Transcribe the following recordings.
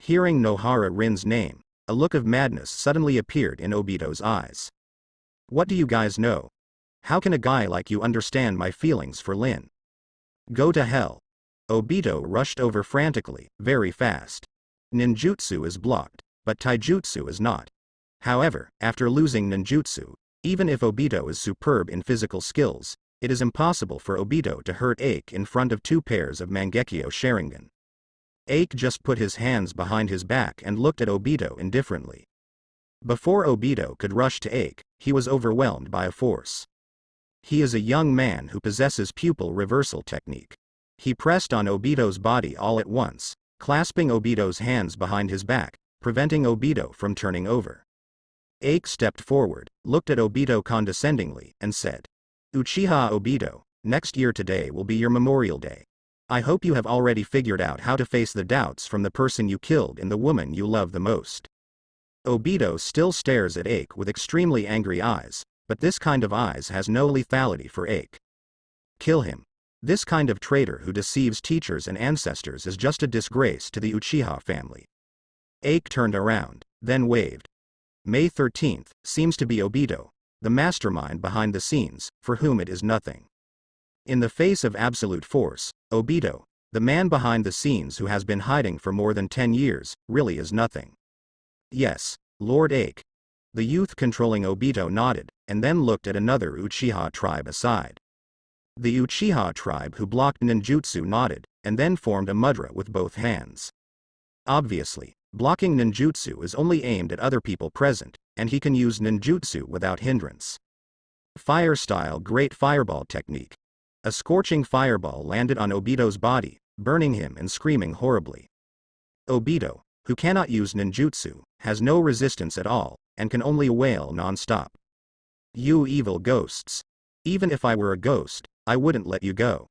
Hearing Nohara Rin's name, a look of madness suddenly appeared in Obito's eyes. What do you guys know? How can a guy like you understand my feelings for Lin? Go to hell. Obito rushed over frantically, very fast. Ninjutsu is blocked, but taijutsu is not. However, after losing ninjutsu, even if Obito is superb in physical skills, it is impossible for Obito to hurt Ake in front of 2 pairs of Mangekyo Sharingan. Ake just put his hands behind his back and looked at Obito indifferently. Before Obito could rush to Ake, he was overwhelmed by a force. He is a young man who possesses pupil reversal technique. He pressed on Obito's body all at once, clasping Obito's hands behind his back, preventing Obito from turning over. Ake stepped forward, looked at Obito condescendingly, and said, "Uchiha Obito, next year today will be your Memorial Day. I hope you have already figured out how to face the doubts from the person you killed in the woman you love the most." Obito still stares at Ake with extremely angry eyes, but this kind of eyes has no lethality for Ake. Kill him. This kind of traitor who deceives teachers and ancestors is just a disgrace to the Uchiha family. Ake turned around, then waved. May 13th seems to be Obito, the mastermind behind the scenes, for whom it is nothing. In the face of absolute force, Obito, the man behind the scenes who has been hiding for more than 10 years, really is nothing. Yes, Lord Ake. The youth controlling Obito nodded, and then looked at another Uchiha tribe aside. The Uchiha tribe who blocked ninjutsu nodded, and then formed a mudra with both hands. Obviously, blocking ninjutsu is only aimed at other people present, and he can use ninjutsu without hindrance. Fire-style Great Fireball technique. A scorching fireball landed on Obito's body, burning him and screaming horribly. Obito, who cannot use ninjutsu, has no resistance at all, and can only wail non-stop. You evil ghosts. Even if I were a ghost, I wouldn't let you go.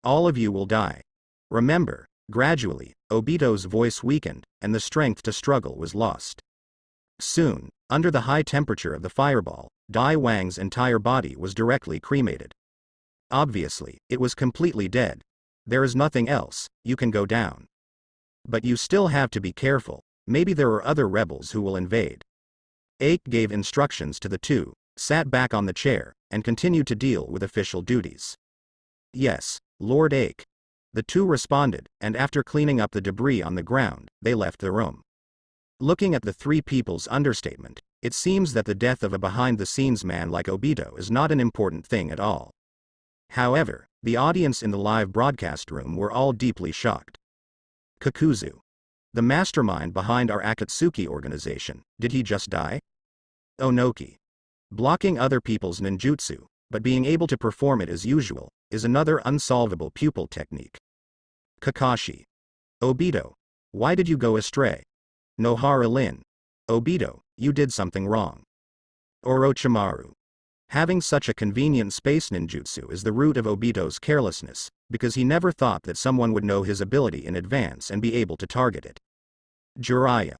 All of you will die. Remember, gradually, Obito's voice weakened, and the strength to struggle was lost. Soon, under the high temperature of the fireball, Dai Wang's entire body was directly cremated. Obviously, it was completely dead. There is nothing else, you can go down. But you still have to be careful, maybe there are other rebels who will invade. Ake gave instructions to the two, sat back on the chair, and continued to deal with official duties. Yes, Lord Ake. The two responded, and after cleaning up the debris on the ground, they left the room. Looking at the three people's understatement, it seems that the death of a behind-the-scenes man like Obito is not an important thing at all. However, the audience in the live broadcast room were all deeply shocked. Kakuzu. The mastermind behind our Akatsuki organization, did he just die? Onoki. Blocking other people's ninjutsu, but being able to perform it as usual, is another unsolvable pupil technique. Kakashi. Obito. Why did you go astray? Nohara Lin. Obito, you did something wrong. Orochimaru. Having such a convenient space ninjutsu is the root of Obito's carelessness, because he never thought that someone would know his ability in advance and be able to target it. Jiraiya.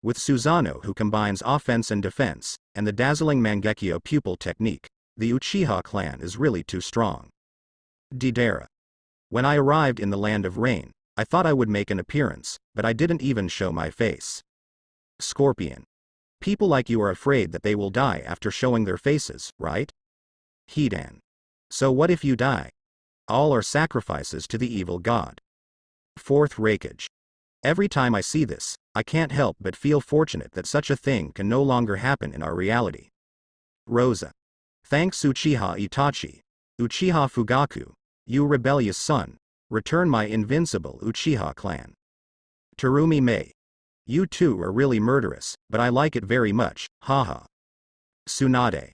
With Susanoo who combines offense and defense, and the dazzling Mangekyo pupil technique, the Uchiha clan is really too strong. Deidara. When I arrived in the Land of Rain, I thought I would make an appearance, but I didn't even show my face. Scorpion. People like you are afraid that they will die after showing their faces, right? Hidan. So what if you die? All are sacrifices to the evil god. Fourth Raikage. Every time I see this, I can't help but feel fortunate that such a thing can no longer happen in our reality. Rosa. Thanks Uchiha Itachi. Uchiha Fugaku. You rebellious son. Return my invincible Uchiha clan. Terumi Mei. You two are really murderous, but I like it very much, haha. Tsunade.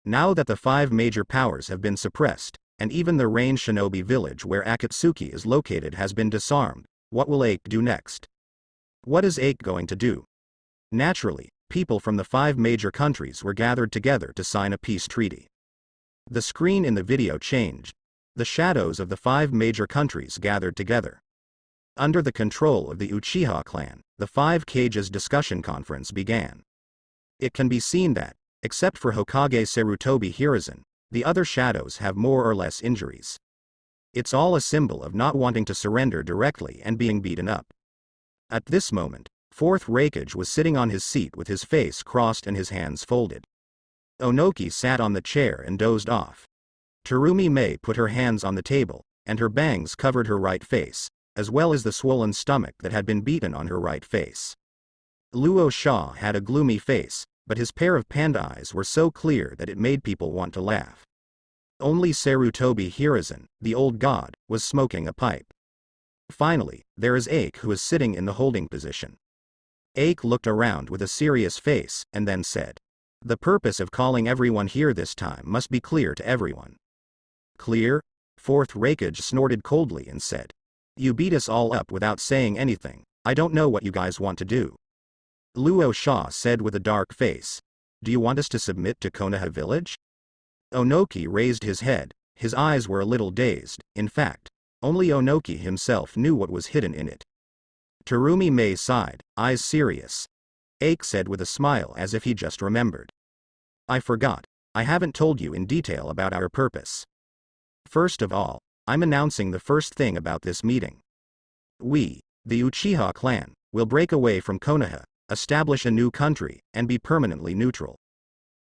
Now that the 5 major powers have been suppressed, and even the Rain Shinobi village where Akatsuki is located has been disarmed, what will Ake do next? What is Ake going to do? Naturally, people from the 5 major countries were gathered together to sign a peace treaty. The screen in the video changed. The shadows of the 5 major countries gathered together. Under the control of the Uchiha clan, the 5 Kages discussion conference began. It can be seen that, except for Hokage Sarutobi Hiruzen, the other shadows have more or less injuries. It's all a symbol of not wanting to surrender directly and being beaten up. At this moment, fourth Raikage was sitting on his seat with his face crossed and his hands folded. Onoki sat on the chair and dozed off. Terumi Mei put her hands on the table, and her bangs covered her right face, as well as the swollen stomach that had been beaten on her right face. Luo Sha had a gloomy face, but his pair of panda eyes were so clear that it made people want to laugh. Only Sarutobi Hiruzen, the old god, was smoking a pipe. Finally, there is Ake, who is sitting in the holding position. Ake looked around with a serious face, and then said, "The purpose of calling everyone here this time must be clear to everyone." "Clear?" Fourth Raikage snorted coldly and said, "You beat us all up without saying anything. I don't know what you guys want to do." Luo Sha said with a dark face, "Do you want us to submit to Konoha village?" Onoki raised his head. His eyes were a little dazed. In fact, only Onoki himself knew what was hidden in it. Terumi Mei sighed, eyes serious. Ake said with a smile as if he just remembered. "I forgot. I haven't told you in detail about our purpose. First of all, I'm announcing the first thing about this meeting. We, the Uchiha clan, will break away from Konoha, establish a new country, and be permanently neutral."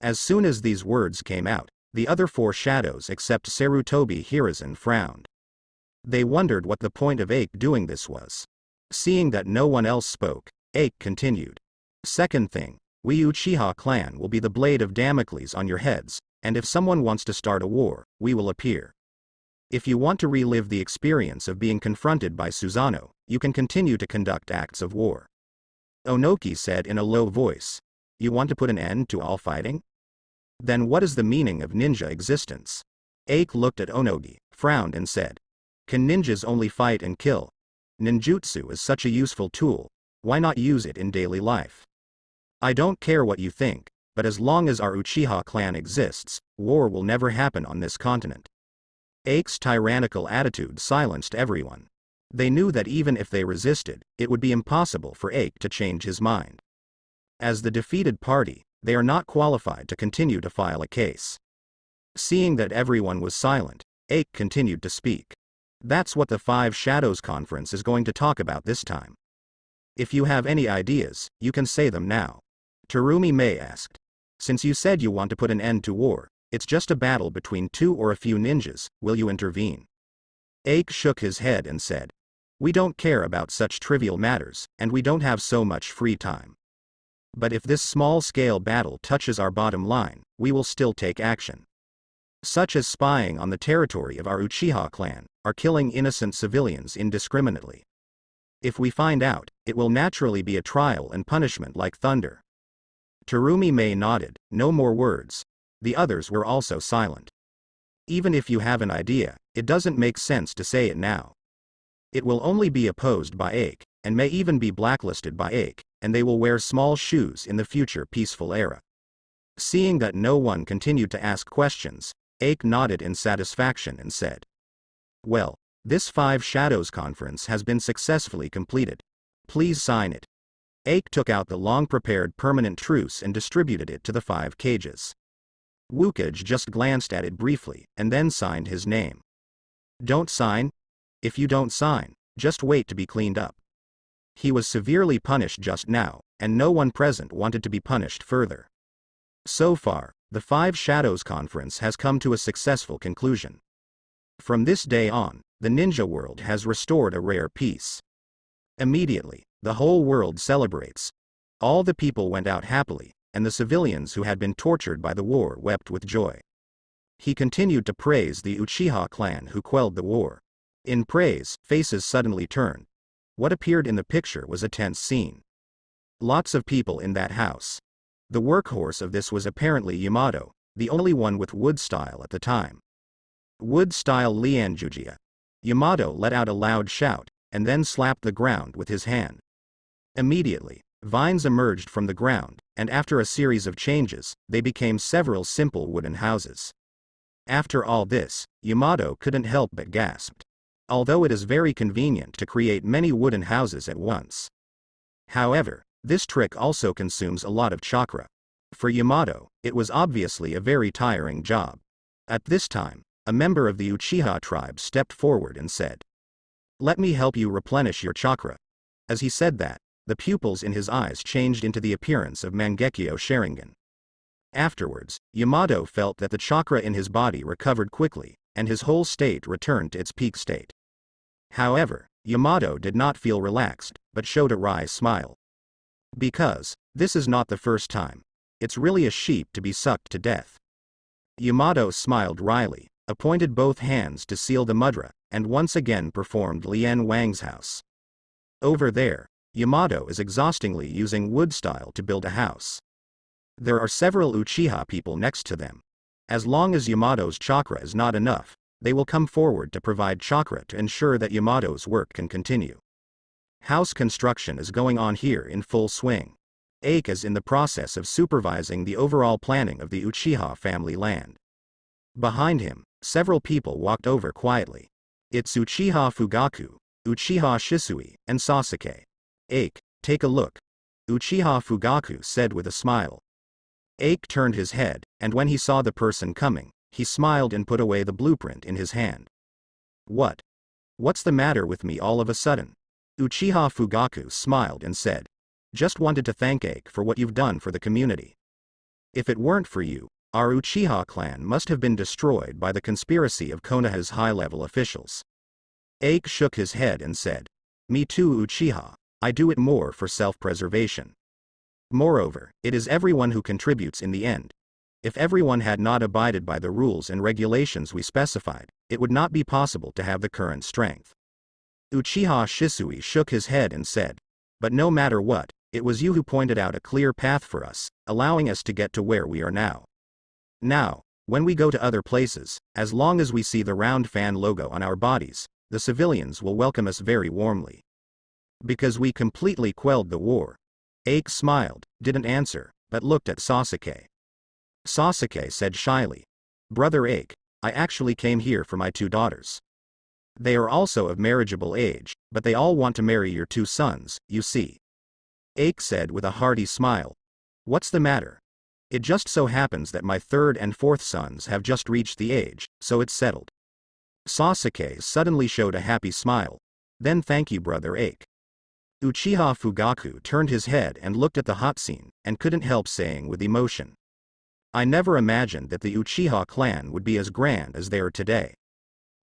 As soon as these words came out, the other four shadows except Sarutobi Hiruzen frowned. They wondered what the point of Ake doing this was. Seeing that no one else spoke, Ake continued. "Second thing, we Uchiha clan will be the blade of Damocles on your heads, and if someone wants to start a war, we will appear. If you want to relive the experience of being confronted by Susanoo, you can continue to conduct acts of war." Onoki said in a low voice, "You want to put an end to all fighting? Then what is the meaning of ninja existence?" Ake looked at Onogi, frowned and said, "Can ninjas only fight and kill? Ninjutsu is such a useful tool, why not use it in daily life? I don't care what you think, but as long as our Uchiha clan exists, war will never happen on this continent." Ake's tyrannical attitude silenced everyone. They knew that even if they resisted, it would be impossible for Ake to change his mind. As the defeated party, they are not qualified to continue to file a case. Seeing that everyone was silent, Ake continued to speak. "That's what the Five Shadows Conference is going to talk about this time. If you have any ideas, you can say them now." Terumi Mei asked. "Since you said you want to put an end to war, it's just a battle between two or a few ninjas, will you intervene?" Ake shook his head and said, "We don't care about such trivial matters, and we don't have so much free time. But if this small-scale battle touches our bottom line, we will still take action. Such as spying on the territory of our Uchiha clan, or killing innocent civilians indiscriminately. If we find out, it will naturally be a trial and punishment like thunder." Terumi Mei nodded, no more words. The others were also silent. Even if you have an idea, it doesn't make sense to say it now. It will only be opposed by Ake, and may even be blacklisted by Ake, and they will wear small shoes in the future peaceful era. Seeing that no one continued to ask questions, Ake nodded in satisfaction and said, "Well, this Five Shadows Conference has been successfully completed. Please sign it." Ake took out the long-prepared permanent truce and distributed it to the 5 cages. Wukage just glanced at it briefly, and then signed his name. "Don't sign? If you don't sign, just wait to be cleaned up." He was severely punished just now, and no one present wanted to be punished further. So far, the Five Shadows Conference has come to a successful conclusion. From this day on, the ninja world has restored a rare peace. Immediately, the whole world celebrates. All the people went out happily, and the civilians who had been tortured by the war wept with joy. He continued to praise the Uchiha clan who quelled the war. In praise, faces suddenly turned. What appeared in the picture was a tense scene. Lots of people in that house. The workhorse of this was apparently Yamato, the only one with wood style at the time. Wood style Lianjujia. Yamato let out a loud shout, and then slapped the ground with his hand. Immediately, vines emerged from the ground, and after a series of changes, they became several simple wooden houses. After all this, Yamato couldn't help but gasp. Although it is very convenient to create many wooden houses at once. However, this trick also consumes a lot of chakra. For Yamato, it was obviously a very tiring job. At this time, a member of the Uchiha tribe stepped forward and said, "Let me help you replenish your chakra." As he said that, the pupils in his eyes changed into the appearance of Mangekyo Sharingan. Afterwards, Yamato felt that the chakra in his body recovered quickly, and his whole state returned to its peak state. However, Yamato did not feel relaxed, but showed a wry smile. Because, this is not the first time. It's really a sheep to be sucked to death. Yamato smiled wryly, appointed both hands to seal the mudra, and once again performed Lian Wang's house. Over there, Yamato is exhaustingly using wood style to build a house. There are several Uchiha people next to them. As long as Yamato's chakra is not enough, they will come forward to provide chakra to ensure that Yamato's work can continue. House construction is going on here in full swing. Ake is in the process of supervising the overall planning of the Uchiha family land. Behind him, several people walked over quietly. It's Uchiha Fugaku, Uchiha Shisui, and Sasuke. Ake, take a look. Uchiha Fugaku said with a smile. Ake turned his head, and when he saw the person coming, he smiled and put away the blueprint in his hand. What? What's the matter with me all of a sudden? Uchiha Fugaku smiled and said. Just wanted to thank Ake for what you've done for the community. If it weren't for you, our Uchiha clan must have been destroyed by the conspiracy of Konoha's high-level officials. Ake shook his head and said. Me too, Uchiha. I do it more for self-preservation. Moreover, it is everyone who contributes in the end. If everyone had not abided by the rules and regulations we specified, it would not be possible to have the current strength. Uchiha Shisui shook his head and said. But no matter what, it was you who pointed out a clear path for us, allowing us to get to where we are now. Now, when we go to other places, as long as we see the round fan logo on our bodies, the civilians will welcome us very warmly. Because we completely quelled the war. Ake smiled, didn't answer, but looked at Sasuke. Sasuke said shyly. Brother Ake, I actually came here for my 2 daughters. They are also of marriageable age, but they all want to marry your 2 sons, you see. Ake said with a hearty smile. What's the matter? It just so happens that my 3rd and 4th sons have just reached the age, so it's settled. Sasuke suddenly showed a happy smile. Then thank you, brother Ake. Uchiha Fugaku turned his head and looked at the hot scene, and couldn't help saying with emotion. I never imagined that the Uchiha clan would be as grand as they are today.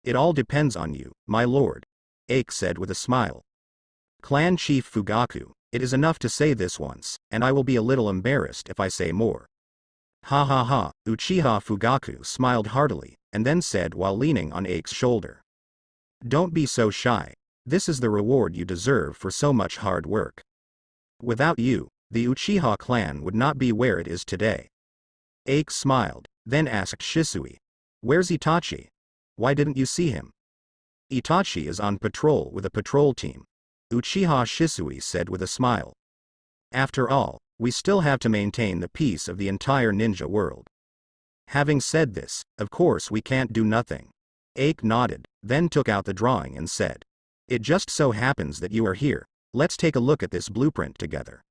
It all depends on you, my lord. Ake said with a smile. Clan Chief Fugaku, it is enough to say this once, and I will be a little embarrassed if I say more. Ha ha ha, Uchiha Fugaku smiled heartily, and then said while leaning on Ake's shoulder. Don't be so shy. This is the reward you deserve for so much hard work. Without you, the Uchiha clan would not be where it is today. Ake smiled, then asked Shisui. Where's Itachi? Why didn't you see him? Itachi is on patrol with a patrol team. Uchiha Shisui said with a smile. After all, we still have to maintain the peace of the entire ninja world. Having said this, of course we can't do nothing. Ake nodded, then took out the drawing and said. It just so happens that you are here, let's take a look at this blueprint together.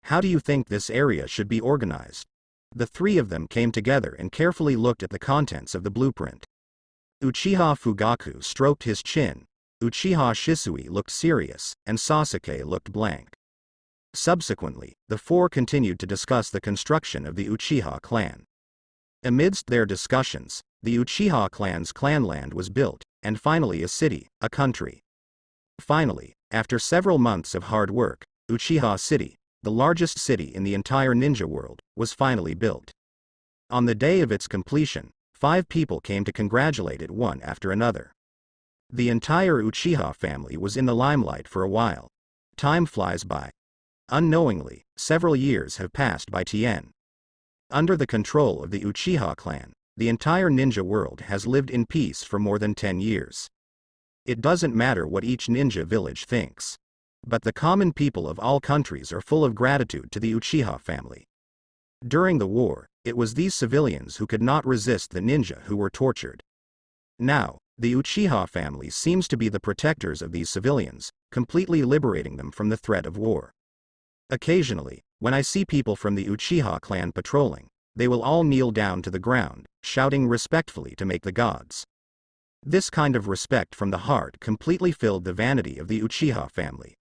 How do you think this area should be organized? The 3 of them came together and carefully looked at the contents of the blueprint. Uchiha Fugaku stroked his chin, Uchiha Shisui looked serious, and Sasuke looked blank. Subsequently, the 4 continued to discuss the construction of the Uchiha clan. Amidst their discussions, the Uchiha clan's clanland was built, and finally a city, a country. Finally, after several months of hard work, Uchiha City, the largest city in the entire ninja world, was finally built. On the day of its completion, 5 people came to congratulate it one after another. The entire Uchiha family was in the limelight for a while. Time flies by. Unknowingly, several years have passed by Tien. Under the control of the Uchiha clan, the entire ninja world has lived in peace for more than 10 years. It doesn't matter what each ninja village thinks. But the common people of all countries are full of gratitude to the Uchiha family. During the war, it was these civilians who could not resist the ninja who were tortured. Now, the Uchiha family seems to be the protectors of these civilians, completely liberating them from the threat of war. Occasionally, when I see people from the Uchiha clan patrolling, they will all kneel down to the ground, shouting respectfully to make the gods. This kind of respect from the heart completely filled the vanity of the Uchiha family.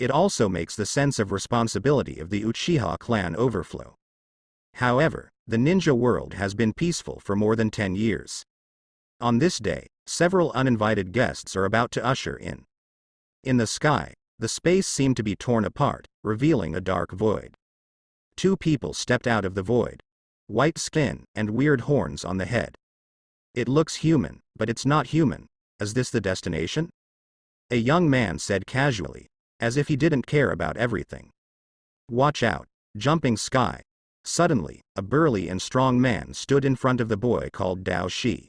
It also makes the sense of responsibility of the Uchiha clan overflow. However, the ninja world has been peaceful for more than 10 years. On this day, several uninvited guests are about to usher in. In the sky, the space seemed to be torn apart, revealing a dark void. Two people stepped out of the void. White skin and weird horns on the head. It looks human, but it's not human. Is this the destination? A young man said casually, as if he didn't care about everything. Watch out, jumping sky. Suddenly, a burly and strong man stood in front of the boy called Dao Shi.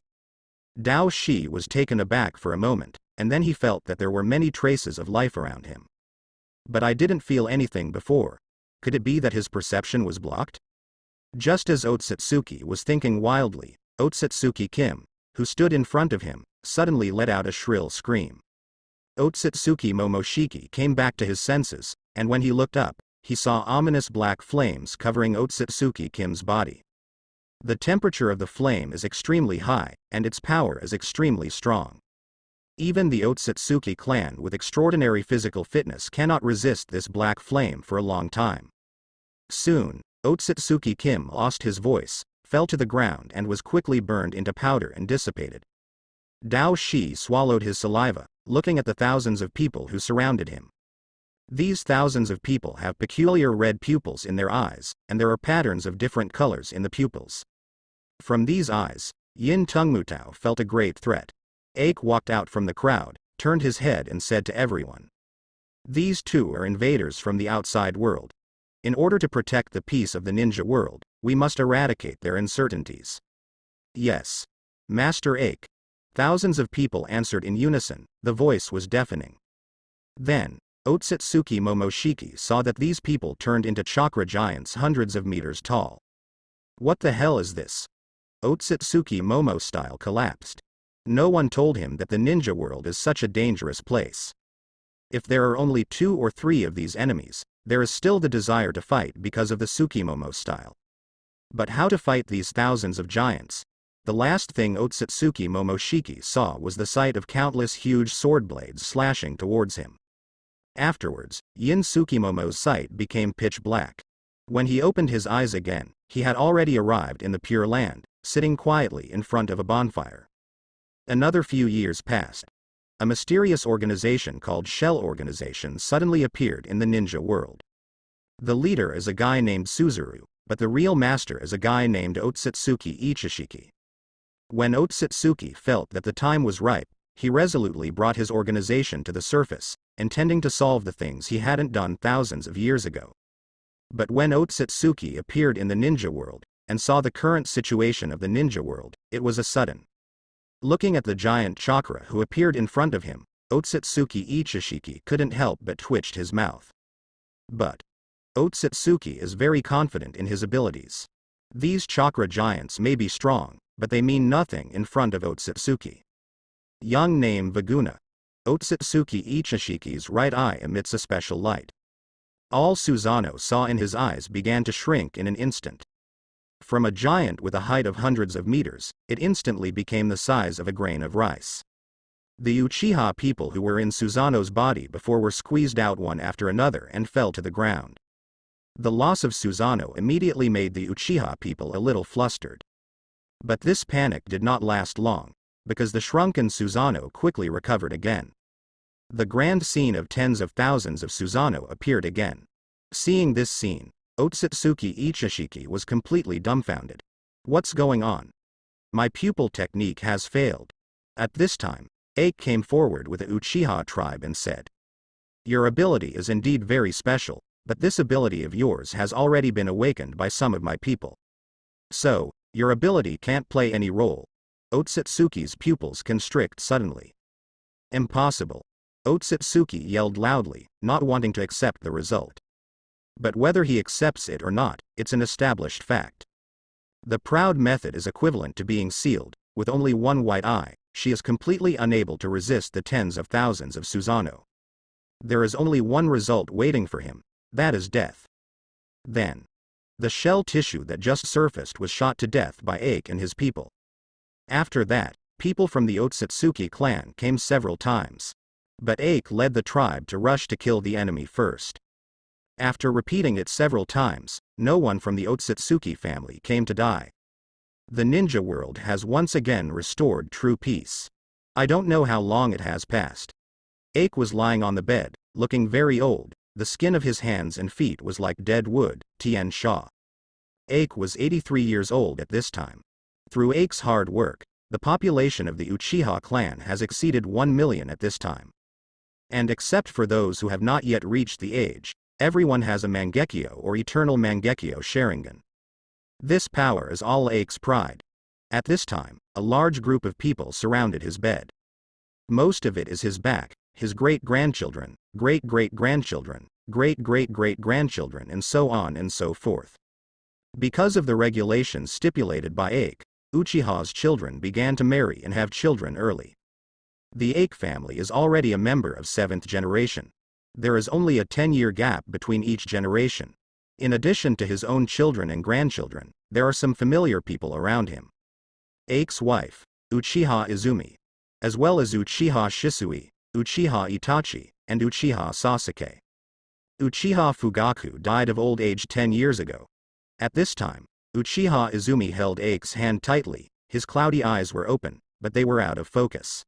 Dao Shi was taken aback for a moment, and then he felt that there were many traces of life around him. But I didn't feel anything before. Could it be that his perception was blocked? Just as Otsutsuki was thinking wildly, Otsutsuki Kim, who stood in front of him, suddenly let out a shrill scream. Otsutsuki Momoshiki came back to his senses, and when he looked up, he saw ominous black flames covering Otsutsuki Kim's body. The temperature of the flame is extremely high, and its power is extremely strong. Even the Otsutsuki clan with extraordinary physical fitness cannot resist this black flame for a long time. Soon, Otsutsuki Kim lost his voice, fell to the ground and was quickly burned into powder and dissipated. Dao Shi swallowed his saliva, looking at the thousands of people who surrounded him. These thousands of people have peculiar red pupils in their eyes, and there are patterns of different colors in the pupils. From these eyes, Yin Tungmutao felt a great threat. Ake walked out from the crowd, turned his head and said to everyone, "These two are invaders from the outside world. In order to protect the peace of the ninja world, we must eradicate their uncertainties." "Yes, Master Ake." Thousands of people answered in unison, the voice was deafening. Then, Otsutsuki Momoshiki saw that these people turned into chakra giants hundreds of meters tall. What the hell is this? Otsutsuki Momo style collapsed. No one told him that the ninja world is such a dangerous place. If there are only 2 or 3 of these enemies, there is still the desire to fight because of the Tsukimomo style. But how to fight these thousands of giants? The last thing Otsutsuki Momoshiki saw was the sight of countless huge sword blades slashing towards him. Afterwards, Yin Tsukimomo's sight became pitch black. When he opened his eyes again, he had already arrived in the Pure Land, sitting quietly in front of a bonfire. Another few years passed. A mysterious organization called Shell Organization suddenly appeared in the ninja world. The leader is a guy named Suzuru, but the real master is a guy named Otsutsuki Ichishiki. When Otsutsuki felt that the time was ripe, he resolutely brought his organization to the surface, intending to solve the things he hadn't done thousands of years ago. But when Otsutsuki appeared in the ninja world, and saw the current situation of the ninja world, it was a sudden. Looking at the giant chakra who appeared in front of him, Otsutsuki Ichishiki couldn't help but twitched his mouth. But Otsutsuki is very confident in his abilities. These chakra giants may be strong, but they mean nothing in front of Otsutsuki. Young name Vaguna. Otsutsuki Ichishiki's right eye emits a special light. All Susanoo saw in his eyes began to shrink in an instant. From a giant with a height of hundreds of meters, it instantly became the size of a grain of rice. The Uchiha people who were in Susanoo's body before were squeezed out one after another and fell to the ground. The loss of Susanoo immediately made the Uchiha people a little flustered. But this panic did not last long, because the shrunken Susanoo quickly recovered again. The grand scene of tens of thousands of Susanoo appeared again. Seeing this scene, Otsutsuki Ichishiki was completely dumbfounded. What's going on? My pupil technique has failed. At this time, Ake came forward with the Uchiha tribe and said, "Your ability is indeed very special, but this ability of yours has already been awakened by some of my people. So, your ability can't play any role." Otsutsuki's pupils constrict suddenly. "Impossible." Otsutsuki yelled loudly, not wanting to accept the result. But whether he accepts it or not, it's an established fact. The proud method is equivalent to being sealed. With only one white eye, she is completely unable to resist the tens of thousands of Susanoo. There is only one result waiting for him, that is death. Then, the shell tissue that just surfaced was shot to death by Ake and his people. After that, people from the Otsutsuki clan came several times. But Ake led the tribe to rush to kill the enemy first. After repeating it several times, no one from the Otsutsuki family came to die. The ninja world has once again restored true peace. I don't know how long it has passed. Ake was lying on the bed, looking very old. The skin of his hands and feet was like dead wood. Tian Sha. Ake was 83 years old at this time. Through Ake's hard work, the population of the Uchiha clan has exceeded 1 million at this time. And except for those who have not yet reached the age, everyone has a Mangekyo or Eternal Mangekyo Sharingan. This power is all Ake's pride. At this time, a large group of people surrounded his bed. Most of it is his back, his great-grandchildren, great-great-grandchildren, great-great-great-grandchildren, and so on and so forth. Because of the regulations stipulated by Ake, Uchiha's children began to marry and have children early. The Ake family is already a member of 7th generation. There is only a 10-year gap between each generation. In addition to his own children and grandchildren, there are some familiar people around him. Ake's wife, Uchiha Izumi, as well as Uchiha Shisui, Uchiha Itachi, and Uchiha Sasuke. Uchiha Fugaku died of old age 10 years ago. At this time, Uchiha Izumi held Ake's hand tightly. His cloudy eyes were open, but they were out of focus.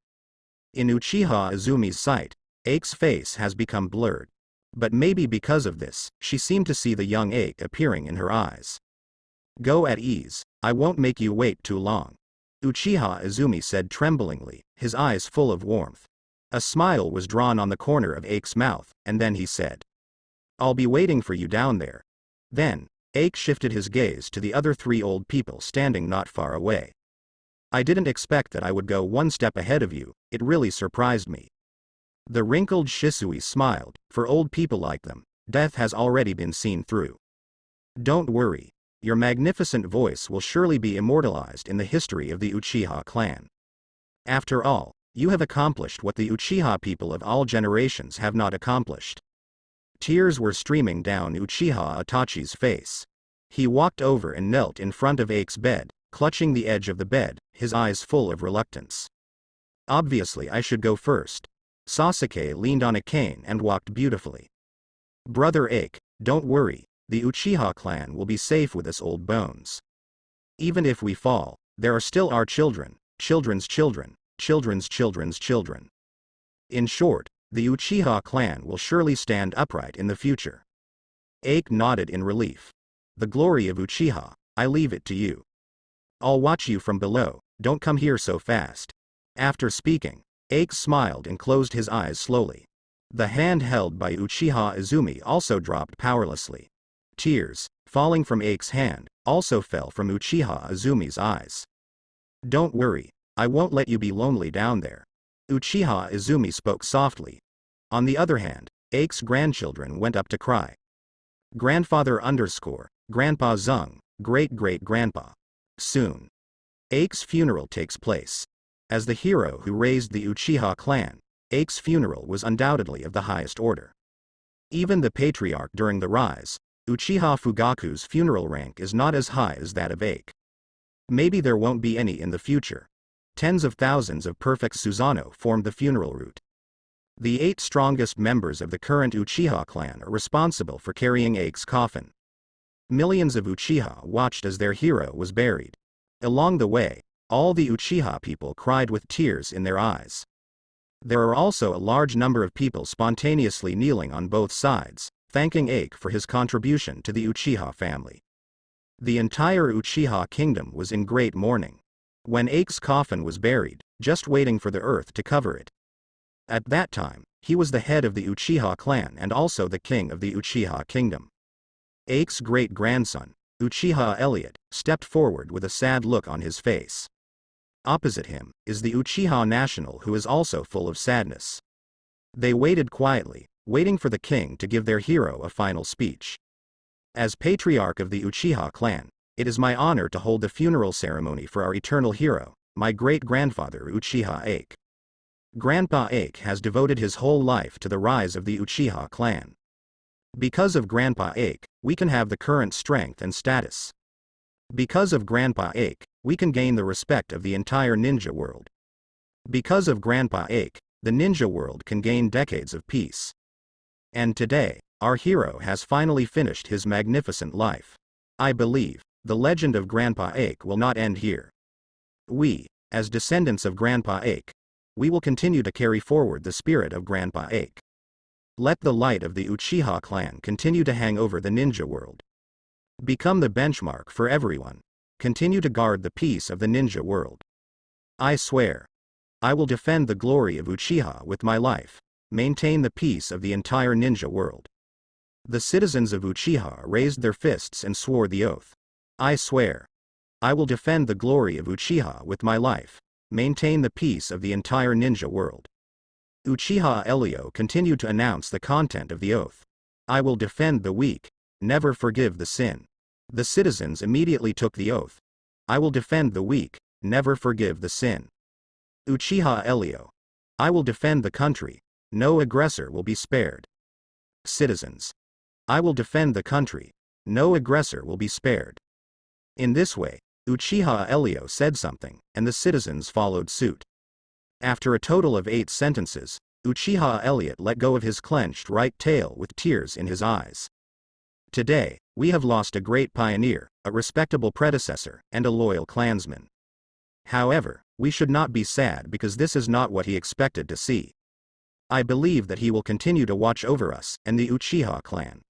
In Uchiha Izumi's sight, Ake's face has become blurred. But maybe because of this, she seemed to see the young Ake appearing in her eyes. "Go at ease, I won't make you wait too long," Uchiha Izumi said tremblingly, his eyes full of warmth. A smile was drawn on the corner of Ake's mouth, and then he said, "I'll be waiting for you down there." Then, Ake shifted his gaze to the other 3 old people standing not far away. "I didn't expect that I would go one step ahead of you, it really surprised me." The wrinkled Shisui smiled. For old people like them, death has already been seen through. "Don't worry, your magnificent voice will surely be immortalized in the history of the Uchiha clan. After all, you have accomplished what the Uchiha people of all generations have not accomplished." Tears were streaming down Uchiha Itachi's face. He walked over and knelt in front of Ake's bed, clutching the edge of the bed, his eyes full of reluctance. "Obviously I should go first." Sasuke leaned on a cane and walked beautifully. "Brother Ake, don't worry, the Uchiha clan will be safe with us old bones. Even if we fall, there are still our children, children's children, children's children's children. In short, the Uchiha clan will surely stand upright in the future." Ake nodded in relief. "The glory of Uchiha, I leave it to you. I'll watch you from below, don't come here so fast." After speaking, Ake smiled and closed his eyes slowly. The hand held by Uchiha Izumi also dropped powerlessly. Tears, falling from Ake's hand, also fell from Uchiha Izumi's eyes. "Don't worry, I won't let you be lonely down there." Uchiha Izumi spoke softly. On the other hand, Ake's grandchildren went up to cry. "Grandfather _ Grandpa Zung, great-great-grandpa. Soon. Ake's funeral takes place. As the hero who raised the Uchiha clan, Ake's funeral was undoubtedly of the highest order. Even the patriarch during the rise, Uchiha Fugaku's funeral rank is not as high as that of Ake. Maybe there won't be any in the future. Tens of thousands of perfect Susanoo formed the funeral route. The 8 strongest members of the current Uchiha clan are responsible for carrying Ake's coffin. Millions of Uchiha watched as their hero was buried. Along the way, all the Uchiha people cried with tears in their eyes. There are also a large number of people spontaneously kneeling on both sides, thanking Ake for his contribution to the Uchiha family. The entire Uchiha kingdom was in great mourning. When Ake's coffin was buried, just waiting for the earth to cover it. At that time, he was the head of the Uchiha clan and also the king of the Uchiha kingdom. Ake's great-grandson, Uchiha Elliot, stepped forward with a sad look on his face. Opposite him is the Uchiha national, who is also full of sadness. They waited quietly, waiting for the king to give their hero a final speech. "As patriarch of the Uchiha clan, it is my honor to hold the funeral ceremony for our eternal hero, my great-grandfather Uchiha Ake. Grandpa Ake has devoted his whole life to the rise of the Uchiha clan. Because of Grandpa Ake, we can have the current strength and status. Because of Grandpa Ake, we can gain the respect of the entire ninja world. Because of Grandpa Ake, the ninja world can gain decades of peace. And today, our hero has finally finished his magnificent life. I believe, the legend of Grandpa Ache will not end here. We, as descendants of Grandpa Ache, we will continue to carry forward the spirit of Grandpa Ache. Let the light of the Uchiha clan continue to hang over the ninja world. Become the benchmark for everyone. Continue to guard the peace of the ninja world. I swear, I will defend the glory of Uchiha with my life, maintain the peace of the entire ninja world. The citizens of Uchiha raised their fists and swore the oath. I swear, I will defend the glory of Uchiha with my life, maintain the peace of the entire ninja world. Uchiha Elio continued to announce the content of the oath. I will defend the weak, never forgive the sin. The citizens immediately took the oath. I will defend the weak, never forgive the sin. Uchiha Elio. I will defend the country, no aggressor will be spared. Citizens. I will defend the country, no aggressor will be spared. In this way, Uchiha Elio said something, and the citizens followed suit. After a total of 8 sentences, Uchiha Elliot let go of his clenched right tail with tears in his eyes. Today, we have lost a great pioneer, a respectable predecessor, and a loyal clansman. However, we should not be sad because this is not what he expected to see. I believe that he will continue to watch over us and the Uchiha clan.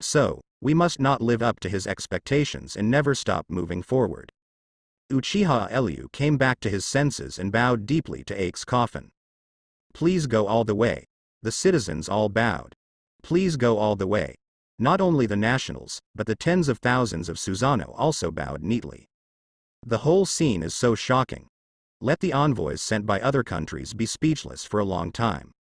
So, we must not live up to his expectations and never stop moving forward. Uchiha Elio came back to his senses and bowed deeply to Ake's coffin. Please go all the way. The citizens all bowed. Please go all the way. Not only the nationals, but the tens of thousands of Susanoo also bowed neatly. The whole scene is so shocking. Let the envoys sent by other countries be speechless for a long time.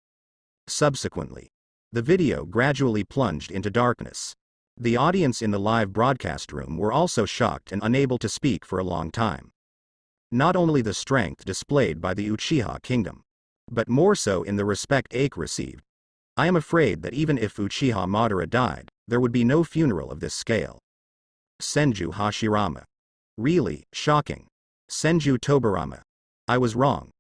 Subsequently, the video gradually plunged into darkness. The audience in the live broadcast room were also shocked and unable to speak for a long time. Not only the strength displayed by the Uchiha kingdom, but more so in the respect Ake received. I am afraid that even if Uchiha Madara died, there would be no funeral of this scale. Senju Hashirama. Really, shocking. Senju Tobarama. I was wrong.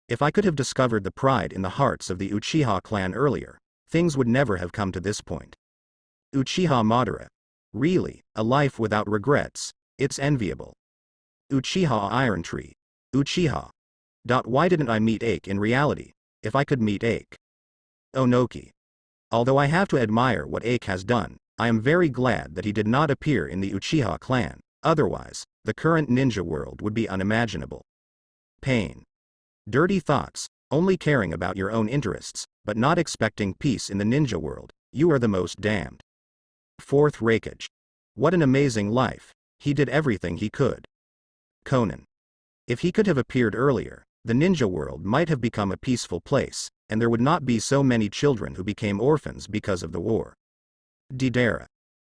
If I could have discovered the pride in the hearts of the Uchiha clan earlier, things would never have come to this point. Uchiha Madara. Really, a life without regrets, it's enviable. Uchiha Iron Tree. Uchiha. Why didn't I meet Ake in reality, if I could meet Ake? Onoki. Although I have to admire what Ake has done, I am very glad that he did not appear in the Uchiha clan, otherwise, the current ninja world would be unimaginable. Pain. Dirty thoughts, only caring about your own interests, but not expecting peace in the ninja world, you are the most damned. Fourth Raikage. What an amazing life, he did everything he could. Conan. If he could have appeared earlier, the ninja world might have become a peaceful place, and there would not be so many children who became orphans because of the war. Deidara.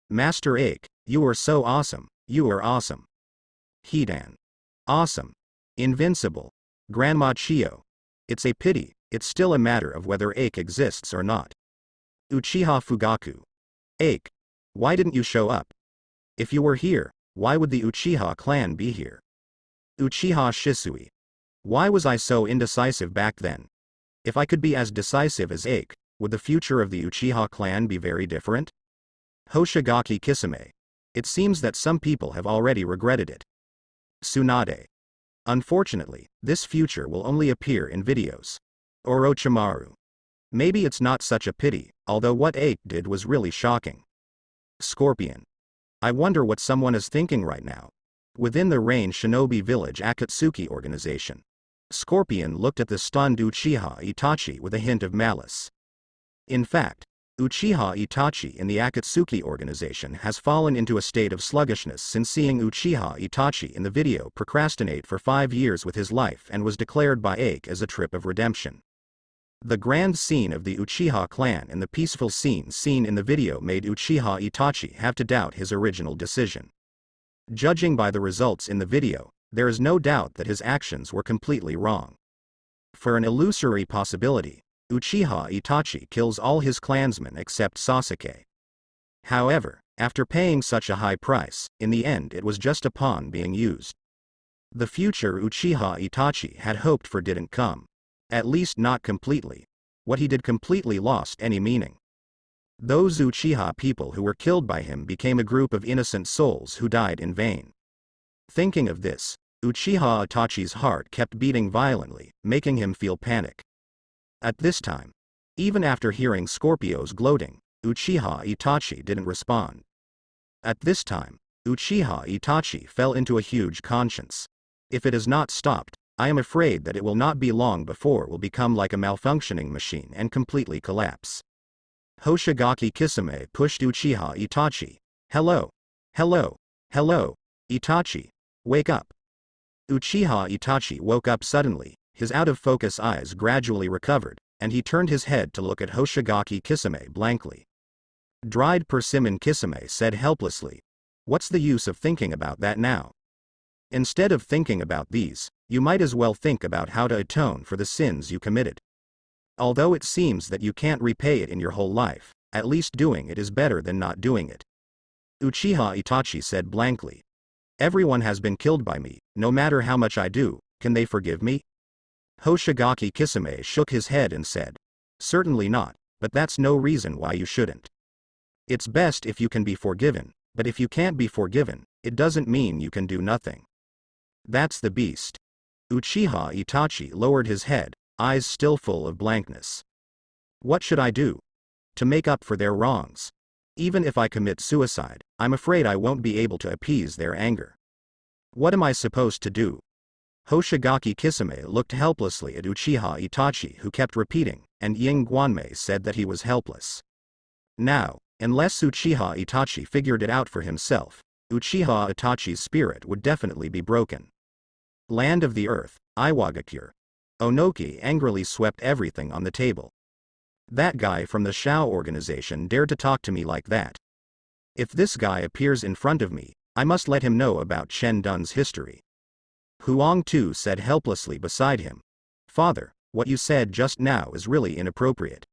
Master Ake, you are so awesome, you are awesome. Hidan. Awesome. Invincible. Grandma Chio. It's a pity, it's still a matter of whether Ake exists or not. Uchiha Fugaku. Ake. Why didn't you show up? If you were here, why would the Uchiha clan be here? Uchiha Shisui. Why was I so indecisive back then? If I could be as decisive as Ake, would the future of the Uchiha clan be very different? Hoshigaki Kisame. It seems that some people have already regretted it. Tsunade. Unfortunately, this future will only appear in videos. Orochimaru. Maybe it's not such a pity, although what Ake did was really shocking. Scorpion. I wonder what someone is thinking right now. Within the Rain Shinobi Village Akatsuki organization, Scorpion looked at the stunned Uchiha Itachi with a hint of malice. In fact, Uchiha Itachi in the Akatsuki organization has fallen into a state of sluggishness since seeing Uchiha Itachi in the video procrastinate for 5 years with his life and was declared by Ake as a trip of redemption. The grand scene of the Uchiha clan and the peaceful scene seen in the video made Uchiha Itachi have to doubt his original decision. Judging by the results in the video, there is no doubt that his actions were completely wrong. For an illusory possibility, Uchiha Itachi kills all his clansmen except Sasuke. However, after paying such a high price, in the end it was just a pawn being used. The future Uchiha Itachi had hoped for didn't come. At least not completely. What he did completely lost any meaning. Those Uchiha people who were killed by him became a group of innocent souls who died in vain. Thinking of this, Uchiha Itachi's heart kept beating violently, making him feel panic. At this time, even after hearing Scorpio's gloating, Uchiha Itachi didn't respond. At this time, Uchiha Itachi fell into a huge conscience. If it is not stopped, I am afraid that it will not be long before it will become like a malfunctioning machine and completely collapse. Hoshigaki Kisame pushed Uchiha Itachi. Hello. Hello. Hello. Itachi. Wake up. Uchiha Itachi woke up suddenly, his out-of-focus eyes gradually recovered, and he turned his head to look at Hoshigaki Kisame blankly. Dried persimmon Kisame said helplessly. What's the use of thinking about that now? Instead of thinking about these, you might as well think about how to atone for the sins you committed. Although it seems that you can't repay it in your whole life, at least doing it is better than not doing it. Uchiha Itachi said blankly. Everyone has been killed by me, no matter how much I do, can they forgive me? Hoshigaki Kisame shook his head and said. Certainly not, but that's no reason why you shouldn't. It's best if you can be forgiven, but if you can't be forgiven, it doesn't mean you can do nothing. That's the beast. Uchiha Itachi lowered his head, eyes still full of blankness. What should I do? To make up for their wrongs. Even if I commit suicide, I'm afraid I won't be able to appease their anger. What am I supposed to do? Hoshigaki Kisame looked helplessly at Uchiha Itachi, who kept repeating, and Ying Guanmei said that he was helpless. Now, unless Uchiha Itachi figured it out for himself, Uchiha Itachi's spirit would definitely be broken. Land of the Earth, Iwagakure. Onoki angrily swept everything on the table. That guy from the Shao organization dared to talk to me like that. If this guy appears in front of me, I must let him know about Chen Dun's history. Huang Tu said helplessly beside him. Father, what you said just now is really inappropriate.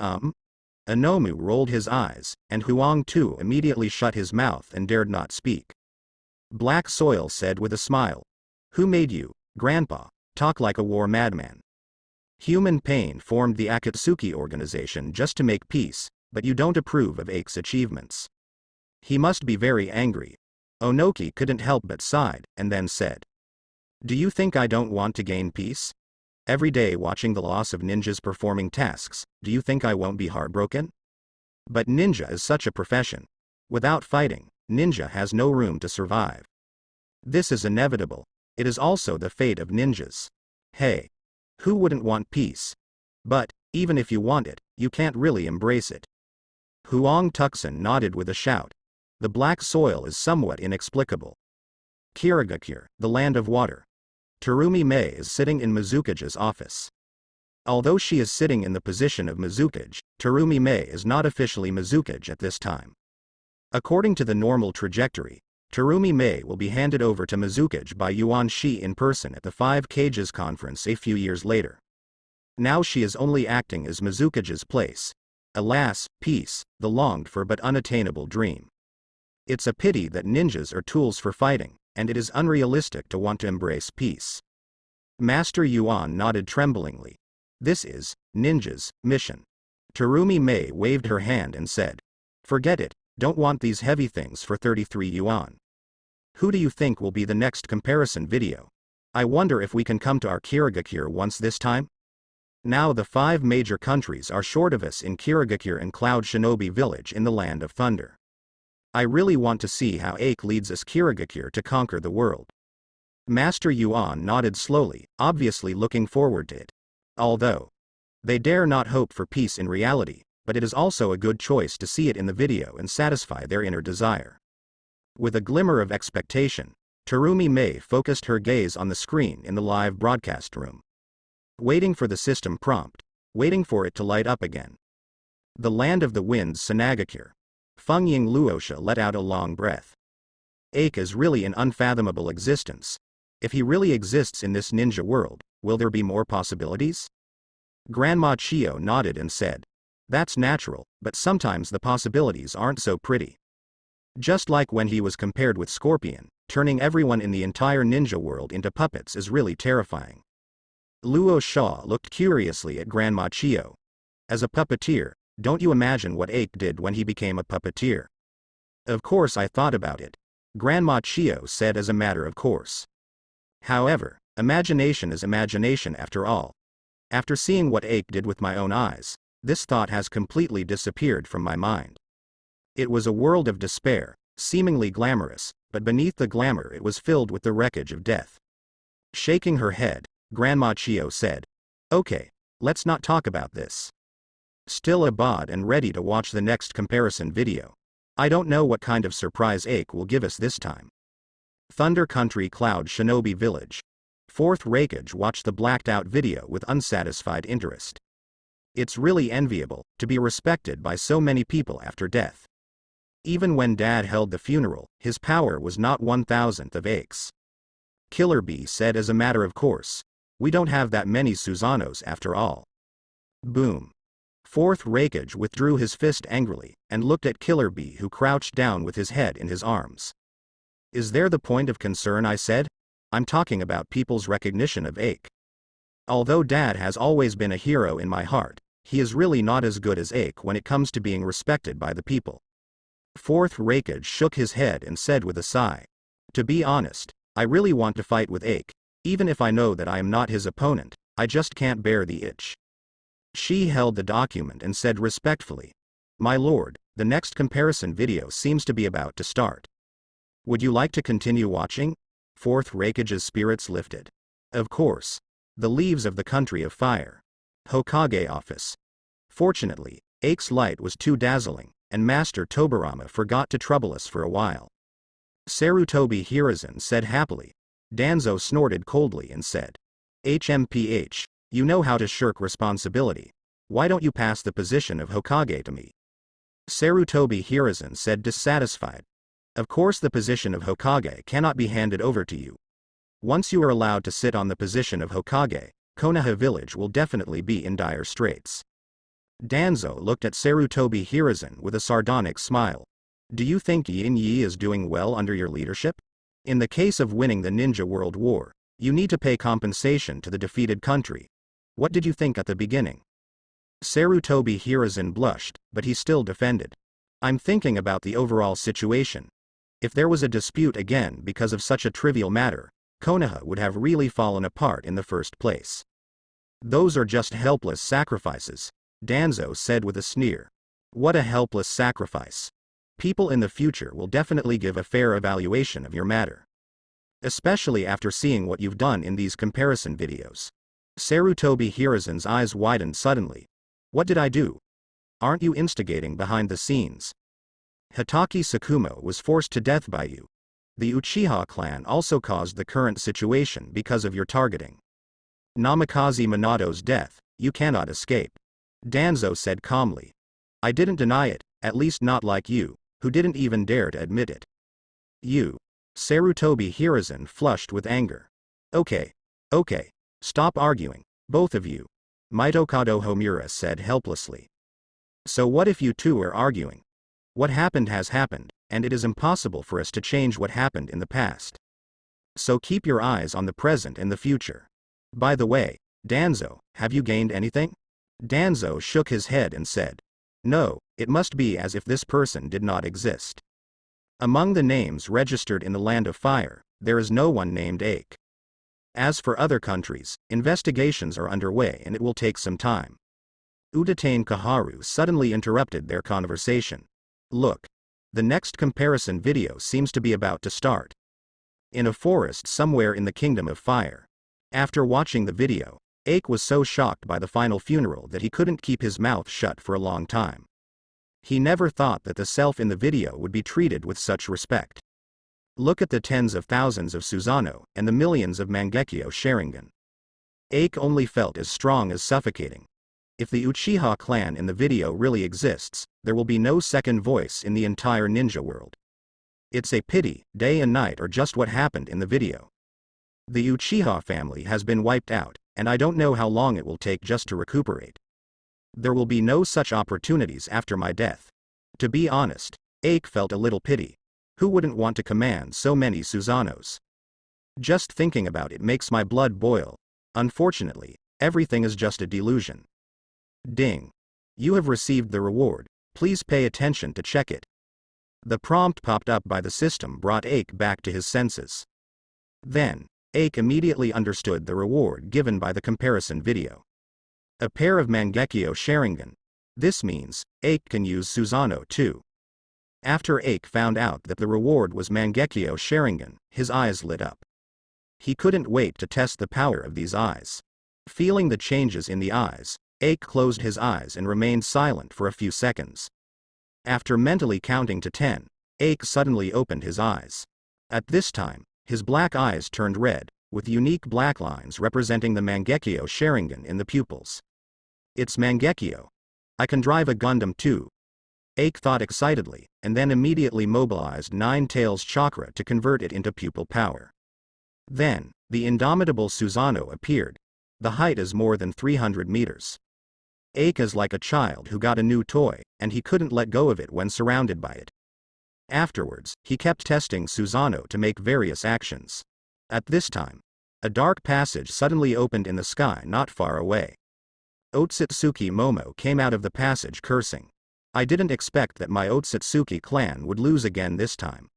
Anomu rolled his eyes, and Huang Tu immediately shut his mouth and dared not speak. Black Soil said with a smile. Who made you, Grandpa, talk like a war madman? Human Pain formed the Akatsuki organization just to make peace, but you don't approve of Ake's achievements. He must be very angry. Onoki couldn't help but sighed, and then said. Do you think I don't want to gain peace? Every day watching the loss of ninjas performing tasks, do you think I won't be heartbroken? But ninja is such a profession. Without fighting, ninja has no room to survive. This is inevitable. It is also the fate of ninjas. Hey. Who wouldn't want peace? But, even if you want it, you can't really embrace it. Huang Tuxin nodded with a shout. The black soil is somewhat inexplicable. Kirigakure, the land of water. Terumi Mei is sitting in Mizukage's office. Although she is sitting in the position of Mizukage, Terumi Mei is not officially Mizukage at this time. According to the normal trajectory, Terumi Mei will be handed over to Mizukage by Yuan Shi in person at the 5 Kages conference a few years later. Now she is only acting as Mizukage's place. Alas, peace, the longed-for but unattainable dream. It's a pity that ninjas are tools for fighting, and it is unrealistic to want to embrace peace. Master Yuan nodded tremblingly. This is, ninjas, mission. Terumi Mei waved her hand and said. Forget it, don't want these heavy things for 33 yuan. Who do you think will be the next comparison video? I wonder if we can come to our Kirigakure once this time? Now the 5 major countries are short of us in Kirigakure and Cloud Shinobi Village in the Land of Thunder. I really want to see how Ake leads us Kirigakure to conquer the world. Master Yuan nodded slowly, obviously looking forward to it. Although they dare not hope for peace in reality, but it is also a good choice to see it in the video and satisfy their inner desire. With a glimmer of expectation, Terumi Mei focused her gaze on the screen in the live broadcast room. Waiting for the system prompt, waiting for it to light up again. The land of the winds Sanagakure. Fengying Luosha let out a long breath. Ake is really an unfathomable existence. If he really exists in this ninja world, will there be more possibilities? Grandma Chio nodded and said. That's natural, but sometimes the possibilities aren't so pretty. Just like when he was compared with Scorpion, turning everyone in the entire ninja world into puppets is really terrifying. Luo Sha looked curiously at Grandma Chio. As a puppeteer, don't you imagine what Ake did when he became a puppeteer? Of course I thought about it. Grandma Chio said as a matter of course. However, imagination is imagination after all. After seeing what Ake did with my own eyes, this thought has completely disappeared from my mind. It was a world of despair, seemingly glamorous, but beneath the glamour it was filled with the wreckage of death. Shaking her head, Grandma Chio said, "Okay, let's not talk about this." Still abawed and ready to watch the next comparison video. I don't know what kind of surprise Ake will give us this time. Thunder Country Cloud Shinobi Village. Fourth Raikage watched the blacked out video with unsatisfied interest. It's really enviable to be respected by so many people after death. Even when Dad held the funeral, his power was not 1,000th of Ake's. Killer Bee said as a matter of course, "We don't have that many Susanos after all." Boom. Fourth Raikage withdrew his fist angrily, and looked at Killer Bee who crouched down with his head in his arms. "Is there the point of concern?" I said. "I'm talking about people's recognition of Ake. Although Dad has always been a hero in my heart, he is really not as good as Ake when it comes to being respected by the people." Fourth Raikage shook his head and said with a sigh, "To be honest, I really want to fight with Ake, even if I know that I am not his opponent, I just can't bear the itch." She held the document and said respectfully, "My lord, the next comparison video seems to be about to start. Would you like to continue watching?" Fourth Raikage's spirits lifted. Of course. The leaves of the country of fire. Hokage office. Fortunately, Ake's light was too dazzling, and Master Tobirama forgot to trouble us for a while. Sarutobi Hiruzen said happily. Danzo snorted coldly and said, "HMPH, you know how to shirk responsibility. Why don't you pass the position of Hokage to me?" Sarutobi Hiruzen said dissatisfied. "Of course the position of Hokage cannot be handed over to you. Once you are allowed to sit on the position of Hokage, Konoha village will definitely be in dire straits." Danzo looked at Sarutobi Hiruzen with a sardonic smile. "Do you think Yin Yi is doing well under your leadership? In the case of winning the Ninja World War, you need to pay compensation to the defeated country. What did you think at the beginning?" Sarutobi Hiruzen blushed, but he still defended. "I'm thinking about the overall situation. If there was a dispute again because of such a trivial matter, Konoha would have really fallen apart in the first place." "Those are just helpless sacrifices," Danzo said with a sneer. "What a helpless sacrifice. People in the future will definitely give a fair evaluation of your matter. Especially after seeing what you've done in these comparison videos." Sarutobi Hiruzen's eyes widened suddenly. "What did I do? Aren't you instigating behind the scenes? Hitaki Sakumo was forced to death by you. The Uchiha clan also caused the current situation because of your targeting. Namikaze Minato's death, you cannot escape." Danzo said calmly. "I didn't deny it, at least not like you, who didn't even dare to admit it." "You." Sarutobi Hiruzen flushed with anger. Okay, stop arguing, both of you," Mitokado Homura said helplessly. "So what if you two are arguing? What happened has happened, and it is impossible for us to change what happened in the past. So keep your eyes on the present and the future. By the way, Danzo, have you gained anything?" Danzo shook his head and said, "No, it must be as if this person did not exist. Among the names registered in the Land of Fire, there is no one named Ake. As for other countries, investigations are underway and it will take some time." Udatane Kaharu suddenly interrupted their conversation. "Look. The next comparison video seems to be about to start. In a forest somewhere in the Kingdom of Fire." After watching the video, Ake was so shocked by the final funeral that he couldn't keep his mouth shut for a long time. He never thought that the self in the video would be treated with such respect. Look at the tens of thousands of Susanoo and the millions of Mangekyo Sharingan. Ake only felt as strong as suffocating. If the Uchiha clan in the video really exists, there will be no second voice in the entire ninja world. It's a pity, day and night are just what happened in the video. The Uchiha family has been wiped out, and I don't know how long it will take just to recuperate. There will be no such opportunities after my death. To be honest, Ake felt a little pity. Who wouldn't want to command so many Susanos? Just thinking about it makes my blood boil. Unfortunately, everything is just a delusion. Ding. You have received the reward. Please pay attention to check it. The prompt popped up by the system brought Ake back to his senses. Then, Ake immediately understood the reward given by the comparison video. A pair of Mangekyo Sharingan. This means, Ake can use Susanoo too. After Ake found out that the reward was Mangekyo Sharingan, his eyes lit up. He couldn't wait to test the power of these eyes. Feeling the changes in the eyes, Ake closed his eyes and remained silent for a few seconds. After mentally counting to 10, Ake suddenly opened his eyes. At this time, his black eyes turned red, with unique black lines representing the Mangekyo Sharingan in the pupils. It's Mangekyo. I can drive a Gundam too. Ake thought excitedly, and then immediately mobilized Nine Tails chakra to convert it into pupil power. Then, the indomitable Susanoo appeared. The height is more than 300 meters. Ake is like a child who got a new toy, and he couldn't let go of it when surrounded by it. Afterwards, he kept testing Susanoo to make various actions. At this time, a dark passage suddenly opened in the sky not far away. Otsutsuki Momo came out of the passage cursing. I didn't expect that my Otsutsuki clan would lose again this time.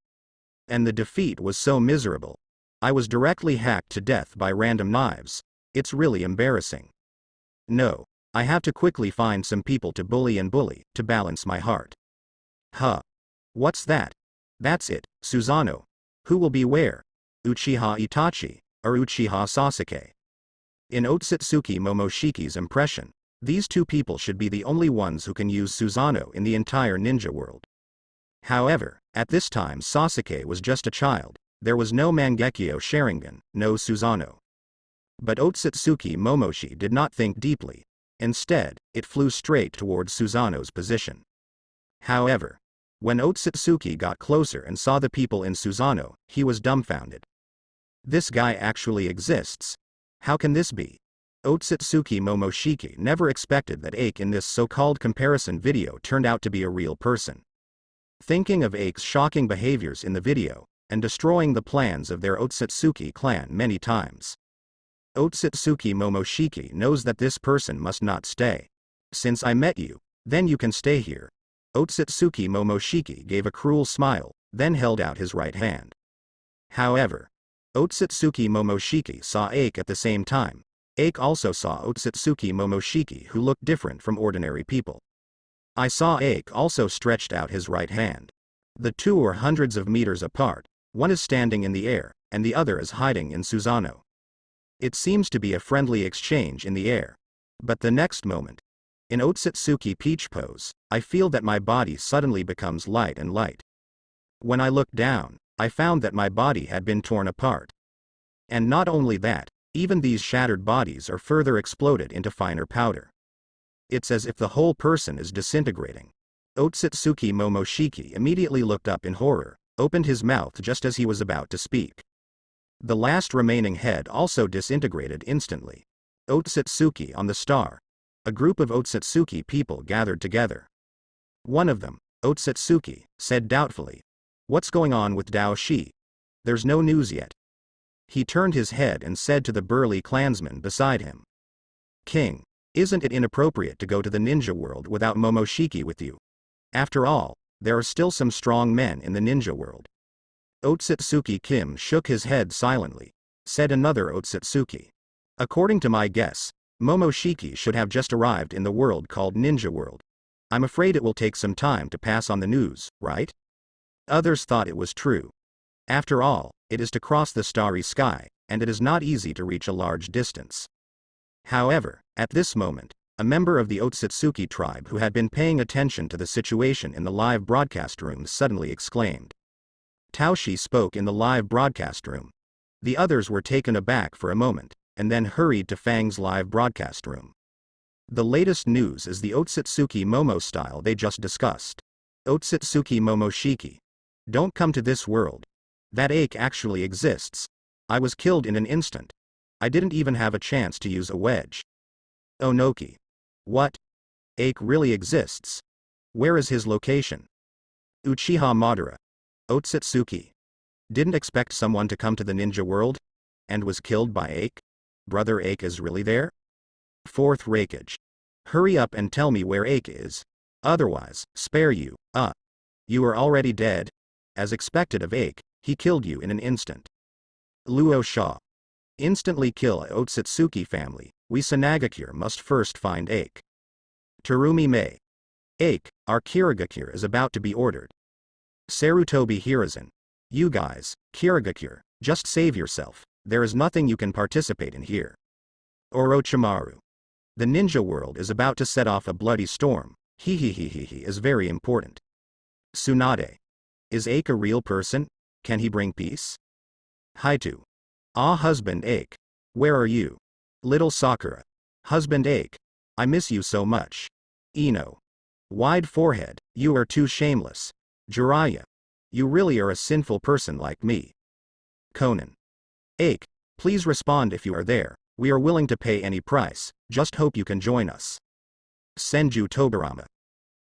And the defeat was so miserable. I was directly hacked to death by random knives. It's really embarrassing. No. I have to quickly find some people to bully to balance my heart. Huh. What's that? That's it, Susanoo. Who will be where? Uchiha Itachi, or Uchiha Sasuke? In Otsutsuki Momoshiki's impression, these two people should be the only ones who can use Susanoo in the entire ninja world. However, at this time Sasuke was just a child, there was no Mangekyo Sharingan, no Susanoo. But Otsutsuki Momoshi did not think deeply. Instead, it flew straight towards Susanoo's position. However, when Otsutsuki got closer and saw the people in Susanoo, he was dumbfounded. This guy actually exists. How can this be? Otsutsuki Momoshiki never expected that Ake in this so-called comparison video turned out to be a real person. Thinking of Ake's shocking behaviors in the video, and destroying the plans of their Otsutsuki clan many times. Otsutsuki Momoshiki knows that this person must not stay. Since I met you, then you can stay here. Otsutsuki Momoshiki gave a cruel smile, then held out his right hand. However, Otsutsuki Momoshiki saw Ake at the same time. Ake also saw Otsutsuki Momoshiki, who looked different from ordinary people. I saw Ake also stretched out his right hand. The two are hundreds of meters apart, one is standing in the air, and the other is hiding in Susanoo. It seems to be a friendly exchange in the air. But the next moment, in Otsutsuki Peach pose, I feel that my body suddenly becomes light and light. When I looked down, I found that my body had been torn apart. And not only that, even these shattered bodies are further exploded into finer powder. It's as if the whole person is disintegrating. Otsutsuki Momoshiki immediately looked up in horror, opened his mouth just as he was about to speak. The last remaining head also disintegrated instantly. Otsutsuki on the star. A group of Otsutsuki people gathered together. One of them, Otsutsuki, said doubtfully, "What's going on with Dao Shi? There's no news yet." He turned his head and said to the burly clansman beside him, "King, isn't it inappropriate to go to the ninja world without Momoshiki with you? After all, there are still some strong men in the ninja world." Otsutsuki Kim shook his head silently. Said another Otsutsuki, "According to my guess, Momoshiki should have just arrived in the world called Ninja World. I'm afraid it will take some time to pass on the news, right?" Others thought it was true. After all, it is to cross the starry sky, and it is not easy to reach a large distance. However, at this moment, a member of the Otsutsuki tribe who had been paying attention to the situation in the live broadcast room suddenly exclaimed. Taoshi spoke in the live broadcast room. The others were taken aback for a moment, and then hurried to Fang's live broadcast room. The latest news is the Otsutsuki Momo style they just discussed. Otsutsuki Momoshiki. Don't come to this world. That Ake actually exists. I was killed in an instant. I didn't even have a chance to use a wedge. Onoki. What? Ake really exists? Where is his location? Uchiha Madara. Otsutsuki. Didn't expect someone to come to the ninja world? And was killed by Ake? Brother Ache is really there? Fourth Raikage. Hurry up and tell me where Ache is. Otherwise, spare you. You are already dead. As expected of Ache, he killed you in an instant. Luo Sha. Instantly kill a Otsutsuki family. We Sanagakure must first find Ache. Terumi Mei. Ache, our Kirigakure is about to be ordered. Sarutobi Hiruzen. You guys, Kirigakure, just save yourself. There is nothing you can participate in here. Orochimaru. The ninja world is about to set off a bloody storm. Is very important. Tsunade. Is Ache a real person? Can he bring peace? Haitu. Husband Ache. Where are you? Little Sakura. Husband Ache. I miss you so much. Ino. Wide forehead, you are too shameless. Jiraiya. You really are a sinful person like me. Conan. Ache, please respond if you are there. We are willing to pay any price, just hope you can join us. Senju Tobirama.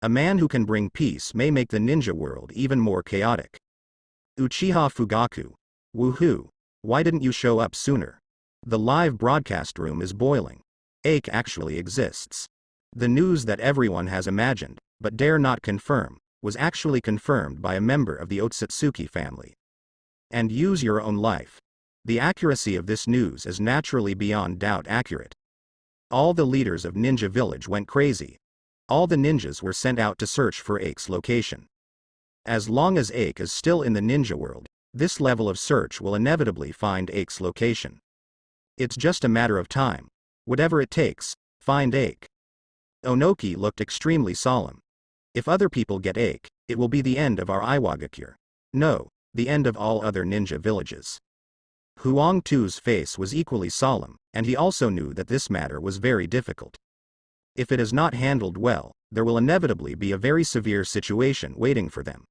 A man who can bring peace may make the ninja world even more chaotic. Uchiha Fugaku. Woohoo. Why didn't you show up sooner? The live broadcast room is boiling. Ache actually exists. The news that everyone has imagined, but dare not confirm, was actually confirmed by a member of the Otsutsuki family. And use your own life. The accuracy of this news is naturally beyond doubt accurate. All the leaders of Ninja Village went crazy. All the ninjas were sent out to search for Ache's location. As long as Ache is still in the ninja world, this level of search will inevitably find Ache's location. It's just a matter of time. Whatever it takes, find Ache. Onoki looked extremely solemn. If other people get Ache, it will be the end of our Iwagakure. No, the end of all other ninja villages. Huang Tu's face was equally solemn, and he also knew that this matter was very difficult. If it is not handled well, there will inevitably be a very severe situation waiting for them.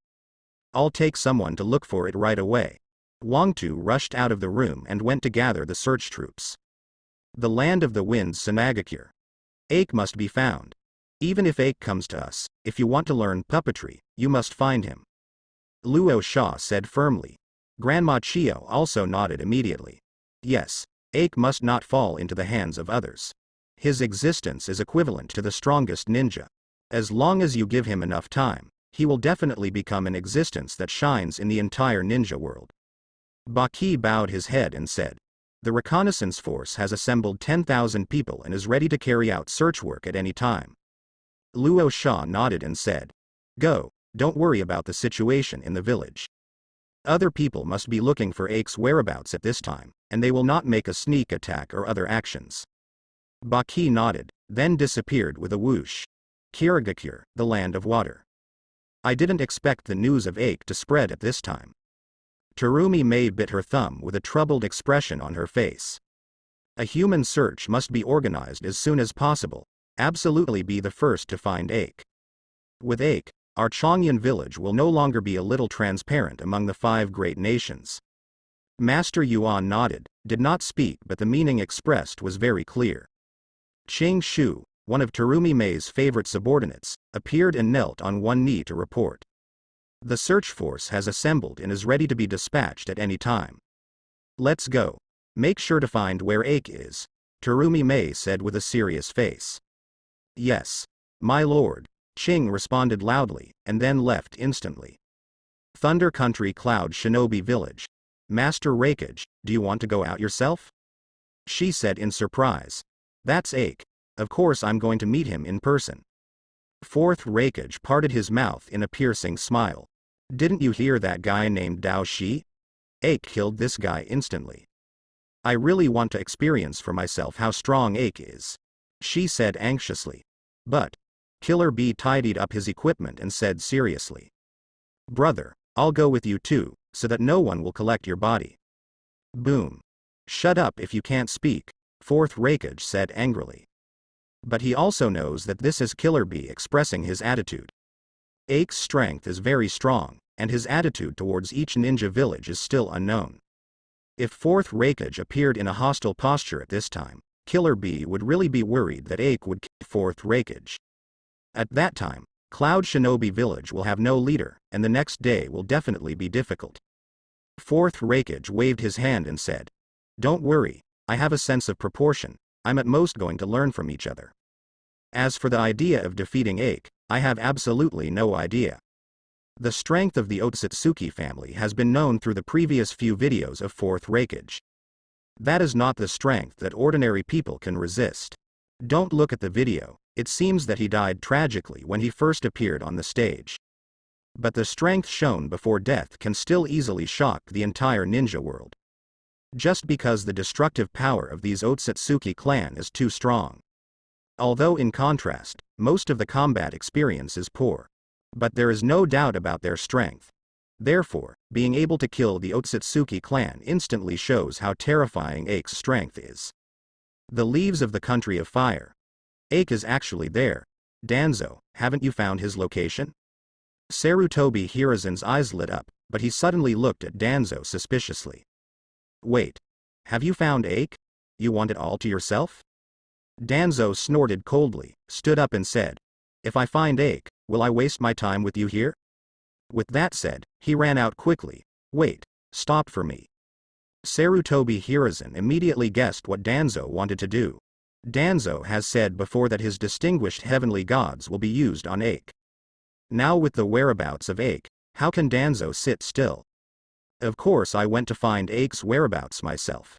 I'll take someone to look for it right away. Huang Tu rushed out of the room and went to gather the search troops. The land of the winds Sanagakure. Ache must be found. Even if Ache comes to us, if you want to learn puppetry, you must find him. Luo Sha said firmly. Grandma Chio also nodded immediately. Yes, Ache must not fall into the hands of others. His existence is equivalent to the strongest ninja. As long as you give him enough time, he will definitely become an existence that shines in the entire ninja world. Baki bowed his head and said, the reconnaissance force has assembled 10,000 people and is ready to carry out search work at any time. Luo Sha nodded and said, go, don't worry about the situation in the village. Other people must be looking for Ache's whereabouts at this time, and they will not make a sneak attack or other actions. Baki nodded, then disappeared with a whoosh. Kirigakure, the land of water. I didn't expect the news of Ache to spread at this time. Terumi Mei bit her thumb with a troubled expression on her face. A human search must be organized as soon as possible, absolutely be the first to find Ache. With Ache, our Changyan village will no longer be a little transparent among the 5 great nations. Master Yuan nodded, did not speak, but the meaning expressed was very clear. Ching Shu, one of Terumi Mei's favorite subordinates, appeared and knelt on one knee to report. The search force has assembled and is ready to be dispatched at any time. Let's go. Make sure to find where Ache is, Terumi Mei said with a serious face. Yes, my lord, Ching responded loudly, and then left instantly. Thunder Country Cloud Shinobi Village. Master Raikage, do you want to go out yourself? She said in surprise. That's Ache. Of course I'm going to meet him in person. Fourth Raikage parted his mouth in a piercing smile. Didn't you hear that guy named Dao Shi? Ache killed this guy instantly. I really want to experience for myself how strong Ache is. She said anxiously. But Killer Bee tidied up his equipment and said seriously. Brother, I'll go with you too, so that no one will collect your body. Boom. Shut up if you can't speak, Fourth Raikage said angrily. But he also knows that this is Killer Bee expressing his attitude. Ache's strength is very strong, and his attitude towards each ninja village is still unknown. If Fourth Raikage appeared in a hostile posture at this time, Killer Bee would really be worried that Ache would kill Fourth Raikage. At that time, Cloud Shinobi Village will have no leader, and the next day will definitely be difficult. Fourth Raikage waved his hand and said, don't worry, I have a sense of proportion, I'm at most going to learn from each other. As for the idea of defeating Ake, I have absolutely no idea. The strength of the Otsutsuki family has been known through the previous few videos of fourth Raikage. That is not the strength that ordinary people can resist. Don't look at the video, it seems that he died tragically when he first appeared on the stage. But the strength shown before death can still easily shock the entire ninja world. Just because the destructive power of these Otsutsuki clan is too strong. Although in contrast, most of the combat experience is poor. But there is no doubt about their strength. Therefore, being able to kill the Otsutsuki clan instantly shows how terrifying Ake's strength is. The leaves of the country of fire. Ake is actually there. Danzo, haven't you found his location? Sarutobi Hiruzen's eyes lit up, but he suddenly looked at Danzo suspiciously. Wait. Have you found Ake? You want it all to yourself? Danzo snorted coldly, stood up and said, if I find Ake, will I waste my time with you here? With that said, he ran out quickly. Wait, stop for me. Sarutobi Hiruzen immediately guessed what Danzo wanted to do. Danzo has said before that his distinguished heavenly gods will be used on Ake. Now with the whereabouts of Ake, how can Danzo sit still? Of course I went to find Ake's whereabouts myself.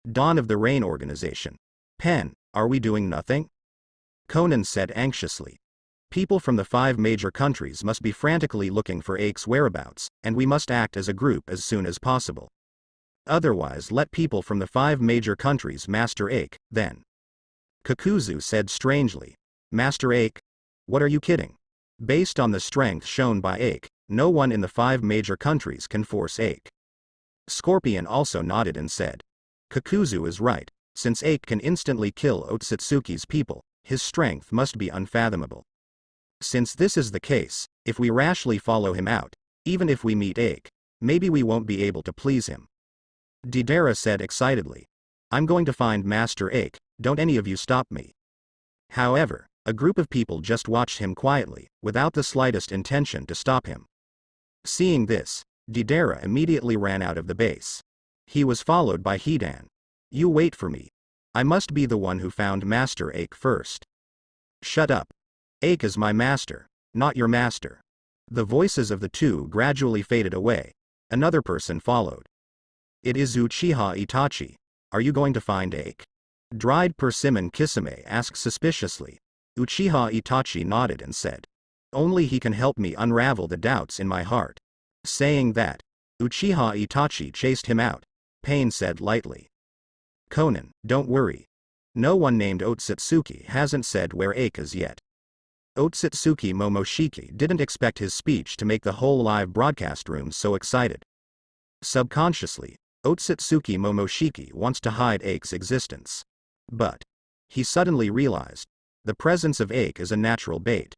Dawn of the Rain Organization. Pen, are we doing nothing? Conan said anxiously. People from the 5 major countries must be frantically looking for Ake's whereabouts, and we must act as a group as soon as possible. Otherwise let people from the 5 major countries master Ake, then. Kakuzu said strangely. Master Ake? What are you kidding? Based on the strength shown by Ake, no one in the 5 major countries can force Ake. Scorpion also nodded and said. Kakuzu is right, since Ake can instantly kill Otsutsuki's people, his strength must be unfathomable. Since this is the case, if we rashly follow him out, even if we meet Ake, maybe we won't be able to please him. Deidara said excitedly. I'm going to find Master Ake, don't any of you stop me. However, a group of people just watched him quietly, without the slightest intention to stop him. Seeing this, Deidara immediately ran out of the base. He was followed by Hidan. You wait for me. I must be the one who found Master Ake first. Shut up. Ake is my master, not your master. The voices of the two gradually faded away. Another person followed. It is Uchiha Itachi. Are you going to find Ake? Dried Persimmon Kisame asked suspiciously. Uchiha Itachi nodded and said. Only he can help me unravel the doubts in my heart. Saying that, Uchiha Itachi chased him out. Pain said lightly. Conan, don't worry. No one named Otsutsuki hasn't said where Ake is yet. Otsutsuki Momoshiki didn't expect his speech to make the whole live broadcast room so excited. Subconsciously, Otsutsuki Momoshiki wants to hide Ake's existence. But he suddenly realized, the presence of Ake is a natural bait.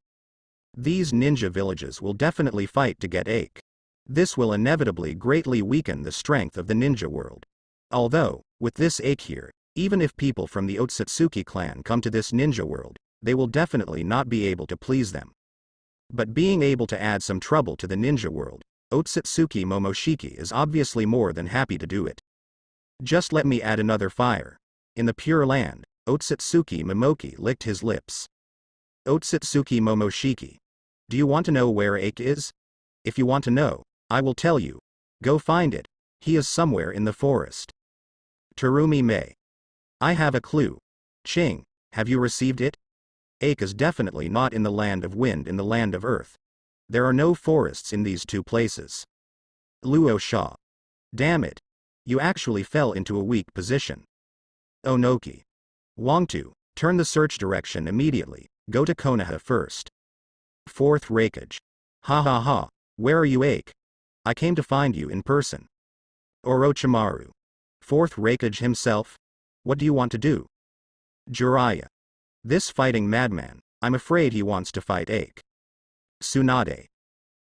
These ninja villages will definitely fight to get Ake. This will inevitably greatly weaken the strength of the ninja world. Although, with this Ake here, even if people from the Otsutsuki clan come to this ninja world, they will definitely not be able to please them. But being able to add some trouble to the ninja world, Otsutsuki Momoshiki is obviously more than happy to do it. Just let me add another fire. In the Pure Land, Otsutsuki Momoki licked his lips. Otsutsuki Momoshiki. Do you want to know where Ake is? If you want to know, I will tell you. Go find it. He is somewhere in the forest. Terumi Mei. I have a clue. Ching, have you received it? Ake is definitely not in the land of wind in the land of earth. There are no forests in these two places. Luo Sha. Damn it. You actually fell into a weak position. Onoki. Wangtu, turn the search direction immediately, go to Konoha first. Fourth Raikage. Ha ha ha, where are you Ake? I came to find you in person. Orochimaru. Fourth Raikage himself? What do you want to do? Jiraiya. This fighting madman, I'm afraid he wants to fight Ake. Tsunade.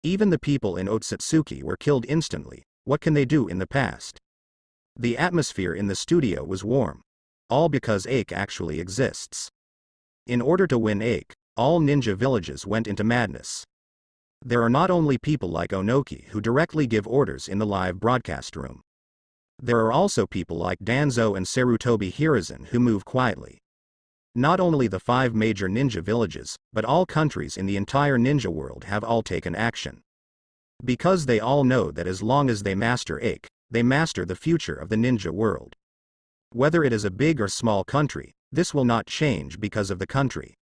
Even the people in Otsutsuki were killed instantly, what can they do in the past? The atmosphere in the studio was warm. All because Ake actually exists. In order to win Ake, all ninja villages went into madness. There are not only people like Onoki who directly give orders in the live broadcast room. There are also people like Danzo and Sarutobi Hiruzen who move quietly. Not only the 5 major ninja villages, but all countries in the entire ninja world have all taken action. Because they all know that as long as they master Ake, they master the future of the ninja world. Whether it is a big or small country, this will not change because of the country.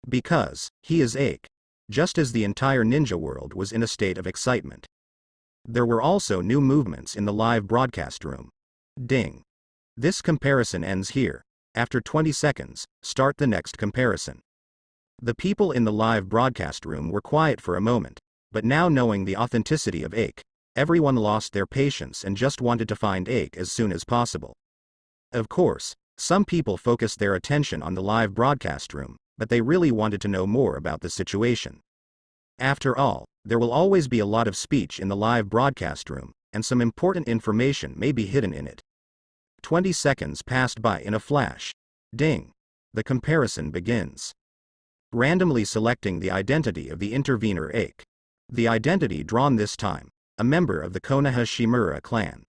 Because he is Ake. Just as the entire ninja world was in a state of excitement. There were also new movements in the live broadcast room. Ding. This comparison ends here. After 20 seconds, start the next comparison. The people in the live broadcast room were quiet for a moment, but now knowing the authenticity of Ake, everyone lost their patience and just wanted to find Ake as soon as possible. Of course, some people focused their attention on the live broadcast room, but they really wanted to know more about the situation. After all, there will always be a lot of speech in the live broadcast room, and some important information may be hidden in it. 20 seconds passed by in a flash. Ding. The comparison begins. Randomly selecting the identity of the intervener Ake. The identity drawn this time, a member of the Konoha Shimura clan.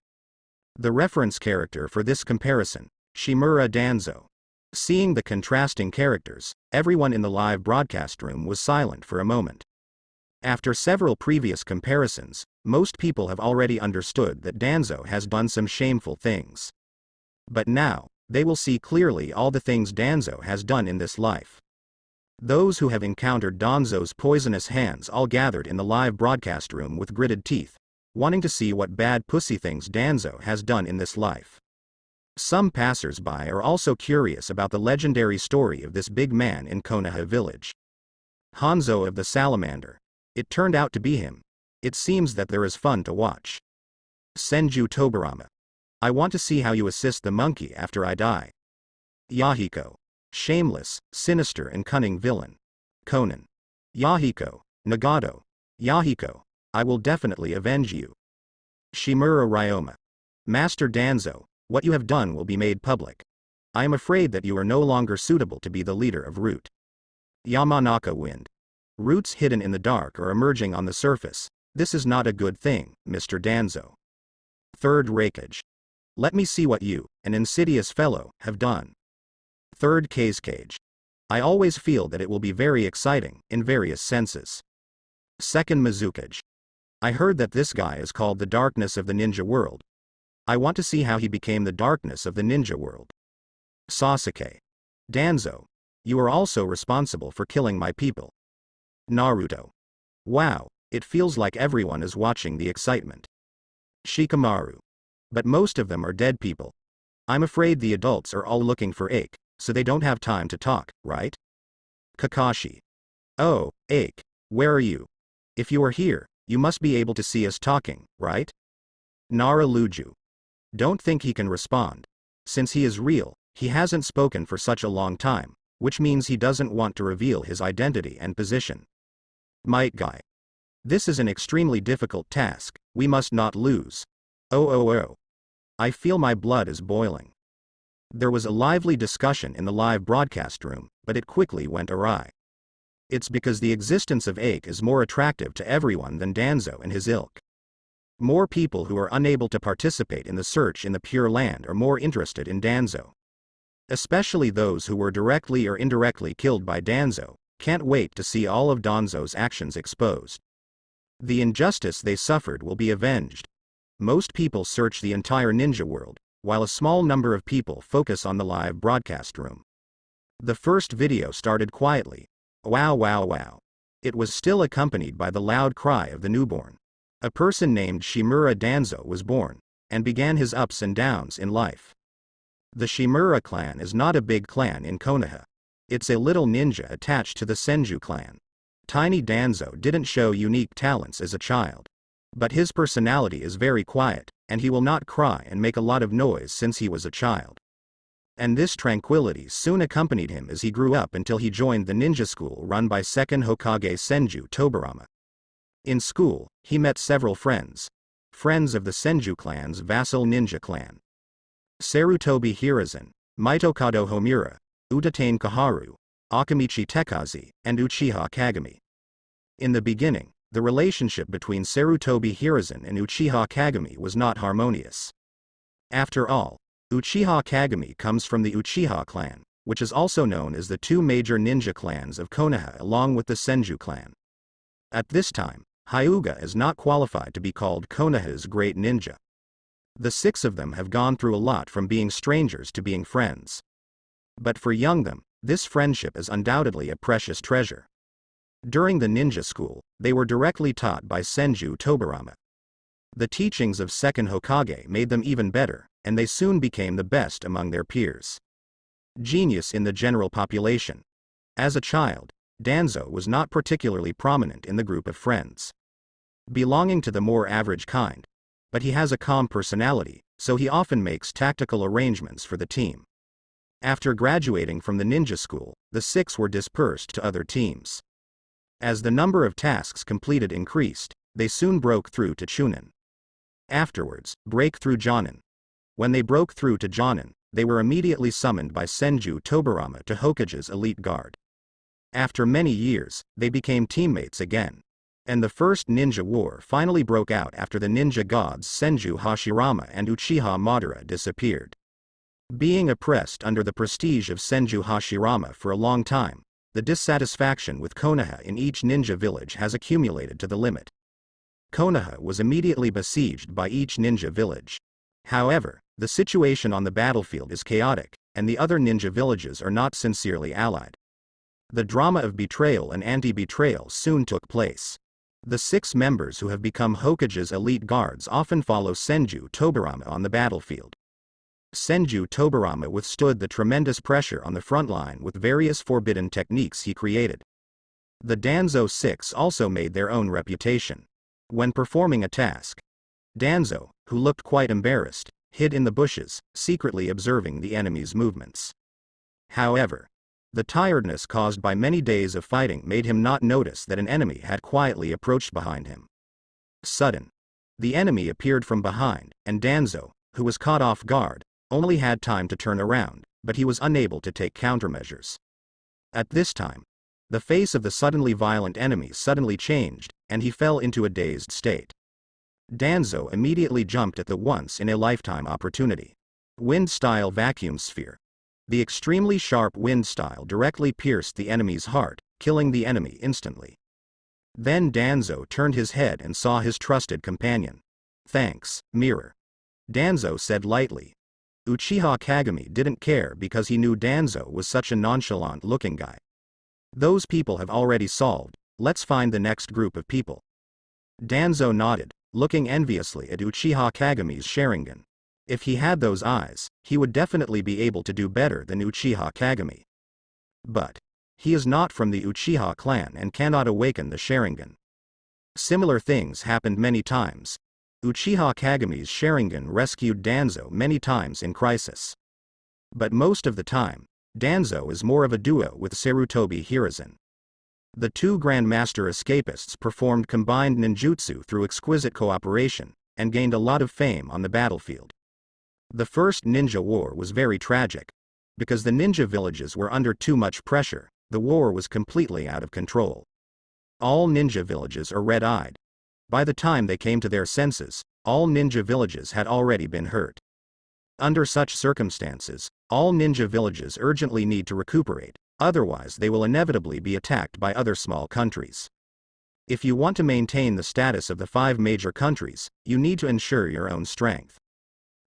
The reference character for this comparison, Shimura Danzo. Seeing the contrasting characters, everyone in the live broadcast room was silent for a moment. After several previous comparisons, most people have already understood that Danzo has done some shameful things. But now, they will see clearly all the things Danzo has done in this life. Those who have encountered Danzo's poisonous hands all gathered in the live broadcast room with gritted teeth, wanting to see what bad pussy things Danzo has done in this life. Some passers-by are also curious about the legendary story of this big man in Konoha village. Hanzo of the Salamander. It turned out to be him. It seems that there is fun to watch. Senju Tobarama. I want to see how you assist the monkey after I die. Yahiko. Shameless, sinister and cunning villain. Conan. Yahiko. Nagato. Yahiko. I will definitely avenge you. Shimura Ryoma. Master Danzo, what you have done will be made public. I am afraid that you are no longer suitable to be the leader of Root. Yamanaka Wind. Roots hidden in the dark are emerging on the surface. This is not a good thing, Mr. Danzo. Third Rakage. Let me see what you, an insidious fellow, have done. Third Kazekage. I always feel that it will be very exciting, in various senses. Second Mizukage. I heard that this guy is called the darkness of the ninja world. I want to see how he became the darkness of the ninja world. Sasuke. Danzo. You are also responsible for killing my people. Naruto. Wow, it feels like everyone is watching the excitement. Shikamaru. But most of them are dead people. I'm afraid the adults are all looking for Ake, so they don't have time to talk, right? Kakashi. Oh, Ake, where are you? If you are here, you must be able to see us talking, right? Nara Luju. Don't think he can respond. Since he is real, he hasn't spoken for such a long time, which means he doesn't want to reveal his identity and position. Might Guy. This is an extremely difficult task, we must not lose. Oh. I feel my blood is boiling. There was a lively discussion in the live broadcast room, but it quickly went awry. It's because the existence of Ake is more attractive to everyone than Danzo and his ilk. More people who are unable to participate in the search in the Pure Land are more interested in Danzo. Especially those who were directly or indirectly killed by Danzo, can't wait to see all of Danzo's actions exposed. The injustice they suffered will be avenged. Most people search the entire ninja world, while a small number of people focus on the live broadcast room. The first video started quietly. Wow. It was still accompanied by the loud cry of the newborn. A person named Shimura Danzo was born, and began his ups and downs in life. The Shimura clan is not a big clan in Konoha. It's a little ninja attached to the Senju clan. Tiny Danzo didn't show unique talents as a child. But his personality is very quiet, and he will not cry and make a lot of noise since he was a child. And this tranquility soon accompanied him as he grew up until he joined the ninja school run by second Hokage Senju Tobarama. In school, he met several friends. Friends of the Senju clan's vassal ninja clan. Sarutobi Hiruzen, Mitokado Homura, Udatain Kaharu, Akamichi Tekaze, and Uchiha Kagami. In the beginning, the relationship between Sarutobi Hiruzen and Uchiha Kagami was not harmonious. After all, Uchiha Kagami comes from the Uchiha clan, which is also known as the two major ninja clans of Konoha along with the Senju clan. At this time, Hyuga is not qualified to be called Konoha's great ninja. The six of them have gone through a lot from being strangers to being friends. But for young them, this friendship is undoubtedly a precious treasure. During the ninja school, they were directly taught by Senju Tobarama. The teachings of second Hokage made them even better, and they soon became the best among their peers. Genius in the general population. As a child, Danzo was not particularly prominent in the group of friends. Belonging to the more average kind, but he has a calm personality, so he often makes tactical arrangements for the team. After graduating from the ninja school, the six were dispersed to other teams. As the number of tasks completed increased, they soon broke through to Chunin. Afterwards, break through Jonin. When they broke through to Jonin, they were immediately summoned by Senju Tobarama to Hokage's elite guard. After many years, they became teammates again. And the first ninja war finally broke out after the ninja gods Senju Hashirama and Uchiha Madara disappeared. Being oppressed under the prestige of Senju Hashirama for a long time, the dissatisfaction with Konoha in each ninja village has accumulated to the limit. Konoha was immediately besieged by each ninja village. However, the situation on the battlefield is chaotic, and the other ninja villages are not sincerely allied. The drama of betrayal and anti-betrayal soon took place. The six members who have become Hokage's elite guards often follow Senju Tobarama on the battlefield. Senju Tobarama withstood the tremendous pressure on the front line with various forbidden techniques he created. The Danzo Six also made their own reputation. When performing a task, Danzo, who looked quite embarrassed, hid in the bushes, secretly observing the enemy's movements. However, the tiredness caused by many days of fighting made him not notice that an enemy had quietly approached behind him. Sudden. The enemy appeared from behind, and Danzo, who was caught off guard, only had time to turn around, but he was unable to take countermeasures. At this time, the face of the suddenly violent enemy suddenly changed, and he fell into a dazed state. Danzo immediately jumped at the once-in-a-lifetime opportunity. Wind-style vacuum sphere. The extremely sharp wind style directly pierced the enemy's heart, killing the enemy instantly. Then Danzo turned his head and saw his trusted companion. "Thanks, mirror," Danzo said lightly. Uchiha Kagami didn't care because he knew Danzo was such a nonchalant-looking guy. "Those people have already solved, let's find the next group of people." Danzo nodded, looking enviously at Uchiha Kagami's Sharingan. If he had those eyes, he would definitely be able to do better than Uchiha Kagami. But he is not from the Uchiha clan and cannot awaken the Sharingan. Similar things happened many times. Uchiha Kagami's Sharingan rescued Danzo many times in crisis. But most of the time, Danzo is more of a duo with Sarutobi Hiruzen. The two Grandmaster escapists performed combined ninjutsu through exquisite cooperation, and gained a lot of fame on the battlefield. The first ninja war was very tragic. Because the ninja villages were under too much pressure, the war was completely out of control. All ninja villages are red-eyed. By the time they came to their senses, all ninja villages had already been hurt. Under such circumstances, all ninja villages urgently need to recuperate, otherwise they will inevitably be attacked by other small countries. If you want to maintain the status of the 5 major countries, you need to ensure your own strength.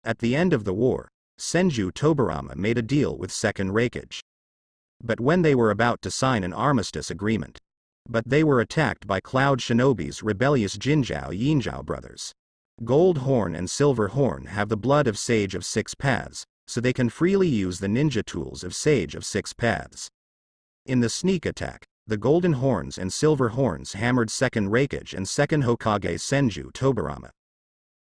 At the end of the war, Senju Tobarama made a deal with Second Raikage. But when they were about to sign an armistice agreement, they were attacked by Cloud Shinobi's rebellious Jinzhou Yinzhou brothers. Gold Horn and Silver Horn have the blood of Sage of Six Paths, so they can freely use the ninja tools of Sage of Six Paths. In the sneak attack, the Golden Horns and Silver Horns hammered Second Raikage and Second Hokage Senju Tobarama.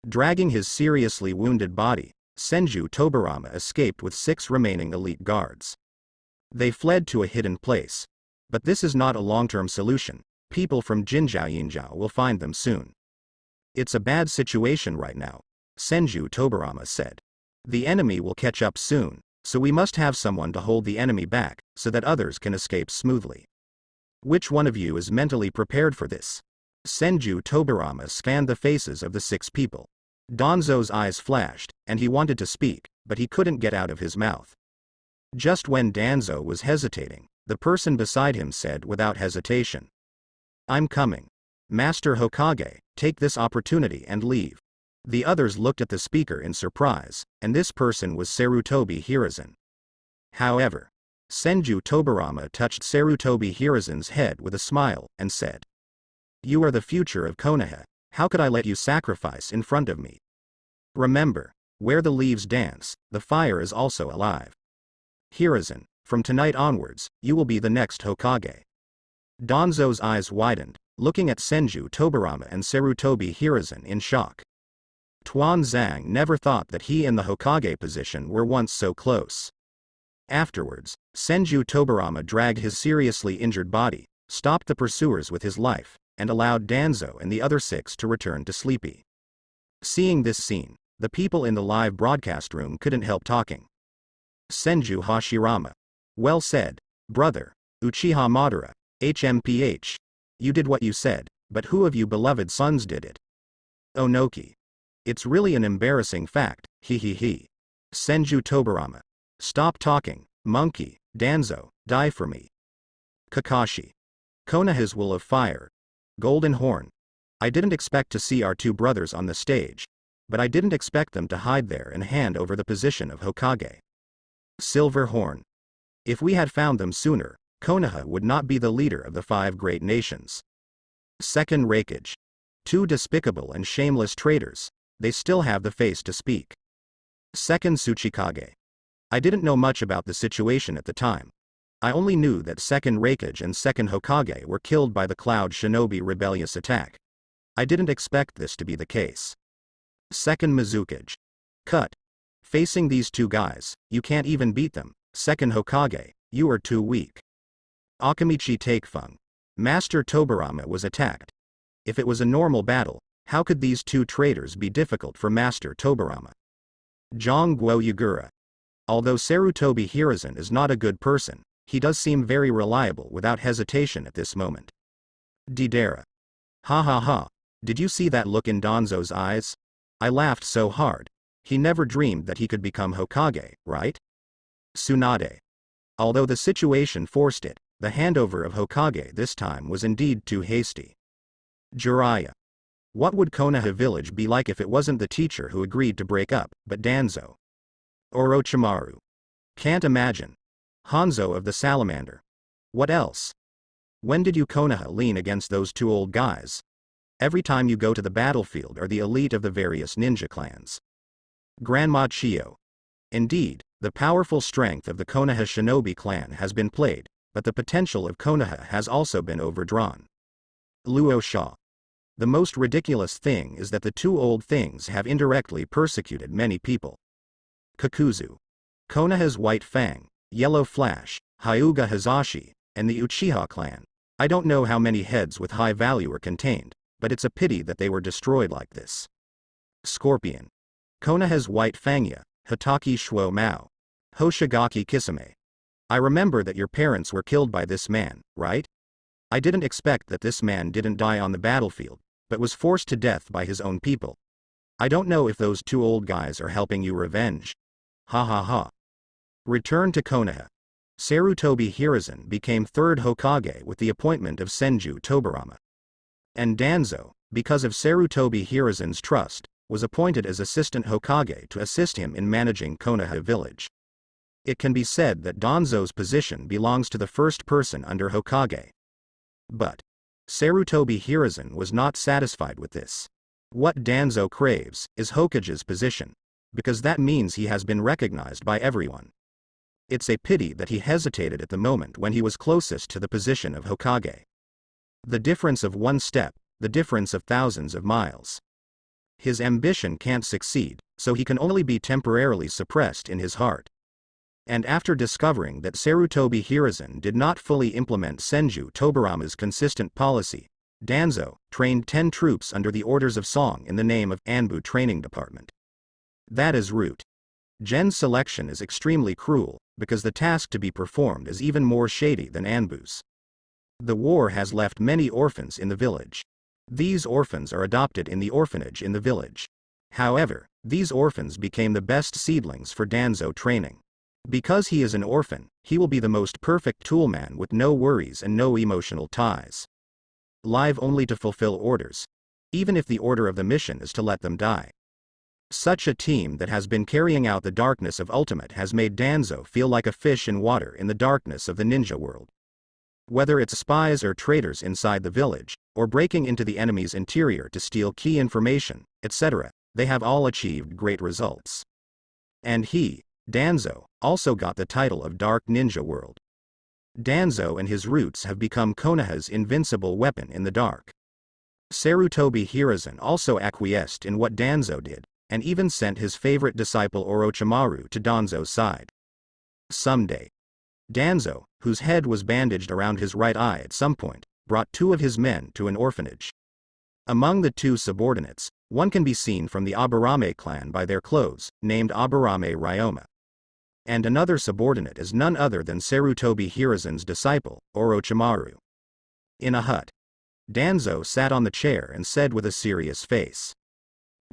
Dragging his seriously wounded body, Senju Tobarama escaped with 6 remaining elite guards. They fled to a hidden place. But this is not a long-term solution. People from Jinzhou Yinzhou will find them soon. "It's a bad situation right now," Senju Tobarama said. "The enemy will catch up soon, so we must have someone to hold the enemy back, so that others can escape smoothly. Which one of you is mentally prepared for this?" Senju Tobarama scanned the faces of the 6 people. Danzo's eyes flashed, and he wanted to speak, but he couldn't get out of his mouth. Just when Danzo was hesitating, the person beside him said without hesitation, "I'm coming. Master Hokage, take this opportunity and leave." The others looked at the speaker in surprise, and this person was Sarutobi Hiruzen. However, Senju Tobirama touched Sarutobi Hiruzen's head with a smile, and said, "You are the future of Konoha. How could I let you sacrifice in front of me? Remember, where the leaves dance, the fire is also alive. Hiruzen, from tonight onwards, you will be the next Hokage." Danzo's eyes widened, looking at Senju Tobirama and Sarutobi Hiruzen in shock. Tuan Zhang never thought that he and the Hokage position were once so close. Afterwards, Senju Tobirama dragged his seriously injured body, stopped the pursuers with his life, and allowed Danzo and the other 6 to return to sleepy. Seeing this scene, the people in the live broadcast room couldn't help talking. Senju Hashirama. "Well said, brother. Uchiha Madara, HMPH. You did what you said, but who of you beloved sons did it? Onoki. It's really an embarrassing fact, he. Senju Tobirama. Stop talking, monkey. Danzo, die for me. Kakashi. Konoha's will of fire. Golden Horn. I didn't expect to see our 2 brothers on the stage, but I didn't expect them to hide there and hand over the position of Hokage. Silver Horn. If we had found them sooner, Konoha would not be the leader of the 5 great nations. Second Raikage. 2 despicable and shameless traitors, they still have the face to speak. Second Tsuchikage. I didn't know much about the situation at the time. I only knew that Second Raikage and Second Hokage were killed by the Cloud Shinobi rebellious attack. I didn't expect this to be the case. Second Mizukage. Cut. Facing these 2 guys, you can't even beat them. Second Hokage, you are too weak. Akamichi Takefeng. Master Tobirama was attacked. If it was a normal battle, how could these 2 traitors be difficult for Master Tobirama? Zhang Guo Yagura. Although Sarutobi Hiruzen is not a good person, he does seem very reliable without hesitation at this moment. Deidara. Ha. Did you see that look in Danzo's eyes? I laughed so hard. He never dreamed that he could become Hokage, right? Tsunade. Although the situation forced it, the handover of Hokage this time was indeed too hasty. Jiraiya. What would Konoha village be like if it wasn't the teacher who agreed to break up, but Danzo? Orochimaru. Can't imagine. Hanzo of the Salamander. What else? When did you Konoha lean against those 2 old guys? Every time you go to the battlefield are the elite of the various ninja clans. Grandma Chio. Indeed, the powerful strength of the Konoha Shinobi clan has been played, but the potential of Konoha has also been overdrawn. Luo Sha. The most ridiculous thing is that the 2 old things have indirectly persecuted many people. Kakuzu. Konoha's White Fang, Yellow Flash, Hyuga Hazashi, and the Uchiha clan. I don't know how many heads with high value are contained, but it's a pity that they were destroyed like this. Scorpion. Konoha's White Fangya, Hitaki Shuo Mao. Hoshigaki Kisame. I remember that your parents were killed by this man, right? I didn't expect that this man didn't die on the battlefield, but was forced to death by his own people. I don't know if those 2 old guys are helping you revenge. Ha. Return to Konoha. Sarutobi Hiruzen became 3rd Hokage with the appointment of Senju Tobirama. And Danzo, because of Sarutobi Hiruzen's trust, was appointed as Assistant Hokage to assist him in managing Konoha village. It can be said that Danzo's position belongs to the first person under Hokage. But Sarutobi Hiruzen was not satisfied with this. What Danzo craves is Hokage's position, because that means he has been recognized by everyone. It's a pity that he hesitated at the moment when he was closest to the position of Hokage. The difference of 1 step, the difference of thousands of miles. His ambition can't succeed, so he can only be temporarily suppressed in his heart. And after discovering that Sarutobi Hiruzen did not fully implement Senju Tobirama's consistent policy, Danzo trained 10 troops under the orders of Song in the name of Anbu Training Department. That is root. Gen's selection is extremely cruel, because the task to be performed is even more shady than Anbu's. The war has left many orphans in the village. These orphans are adopted in the orphanage in the village. However, these orphans became the best seedlings for Danzo training. Because he is an orphan, he will be the most perfect toolman with no worries and no emotional ties. Live only to fulfill orders. Even if the order of the mission is to let them die. Such a team that has been carrying out the darkness of Ultimate has made Danzo feel like a fish in water in the darkness of the ninja world. Whether it's spies or traitors inside the village, or breaking into the enemy's interior to steal key information, etc., they have all achieved great results. And he, Danzo, also got the title of Dark Ninja World. Danzo and his roots have become Konoha's invincible weapon in the dark. Sarutobi Hiruzen also acquiesced in what Danzo did, and even sent his favorite disciple Orochimaru to Danzo's side. Someday. Danzo, whose head was bandaged around his right eye at some point, brought 2 of his men to an orphanage. Among the 2 subordinates, one can be seen from the Aburame clan by their clothes, named Aburame Ryoma. And another subordinate is none other than Sarutobi Hiruzen's disciple, Orochimaru. In a hut. Danzo sat on the chair and said with a serious face.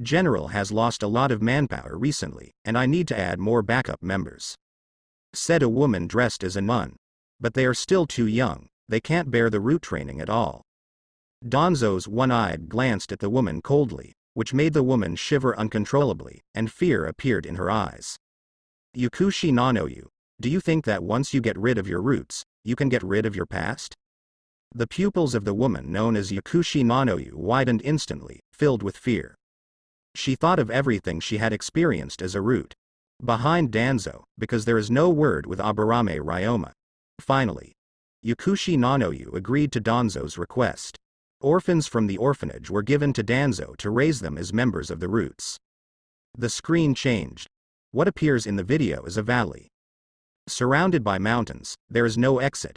General has lost a lot of manpower recently, and I need to add more backup members. Said a woman dressed as a nun. But they are still too young, they can't bear the root training at all. Danzo's one-eyed glanced at the woman coldly, which made the woman shiver uncontrollably, and fear appeared in her eyes. Yukushi Nanoyu, do you think that once you get rid of your roots, you can get rid of your past? The pupils of the woman known as Yukushi Nanoyu widened instantly, filled with fear. She thought of everything she had experienced as a root. Behind Danzo, because there is no word with Aburame Ryoma. Finally. Yukushi Nanoyu agreed to Danzo's request. Orphans from the orphanage were given to Danzo to raise them as members of the roots. The screen changed. What appears in the video is a valley. Surrounded by mountains, there is no exit.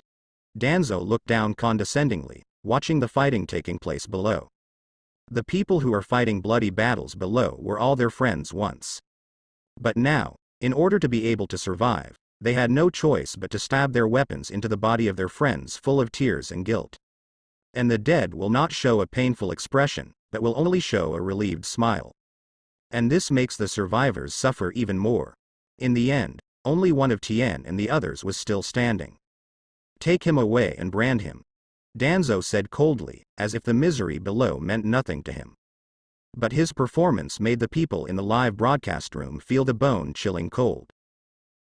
Danzo looked down condescendingly, watching the fighting taking place below. The people who are fighting bloody battles below were all their friends once. But now, in order to be able to survive, they had no choice but to stab their weapons into the body of their friends full of tears and guilt. And the dead will not show a painful expression, but will only show a relieved smile. And this makes the survivors suffer even more. In the end, only one of Tien and the others was still standing. Take him away and brand him. Danzo said coldly, as if the misery below meant nothing to him. But his performance made the people in the live broadcast room feel the bone-chilling cold.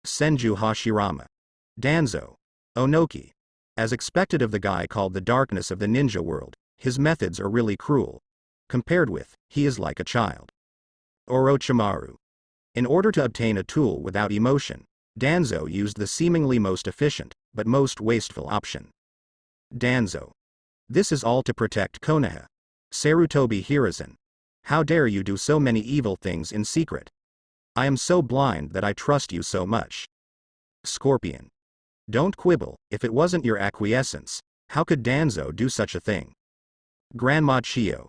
Senju Hashirama. Danzo. Onoki. As expected of the guy called the darkness of the ninja world, his methods are really cruel. Compared with, he is like a child. Orochimaru. In order to obtain a tool without emotion, Danzo used the seemingly most efficient, but most wasteful option. Danzo. This is all to protect Konoha. Sarutobi Hiruzen. How dare you do so many evil things in secret? I am so blind that I trust you so much. Scorpion. Don't quibble, if it wasn't your acquiescence, how could Danzo do such a thing? Grandma Chio.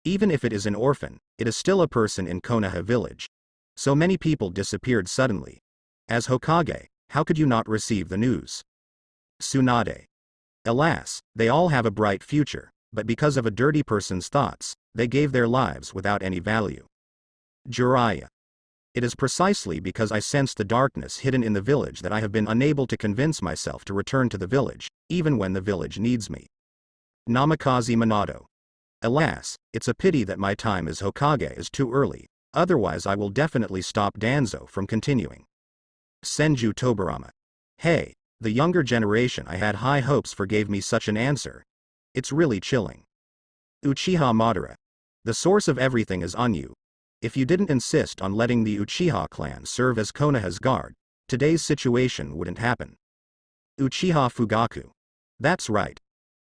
Even if it is an orphan, it is still a person in Konoha village. So many people disappeared suddenly. As Hokage, how could you not receive the news? Tsunade. Alas, they all have a bright future, but because of a dirty person's thoughts, they gave their lives without any value. Jiraiya. It is precisely because I sense the darkness hidden in the village that I have been unable to convince myself to return to the village, even when the village needs me. Namikaze Minato. Alas, it's a pity that my time as Hokage is too early, otherwise I will definitely stop Danzo from continuing. Senju Tobirama. Hey, the younger generation I had high hopes for gave me such an answer. It's really chilling. Uchiha Madara. The source of everything is on you. If you didn't insist on letting the Uchiha clan serve as Konoha's guard, today's situation wouldn't happen. Uchiha Fugaku. That's right.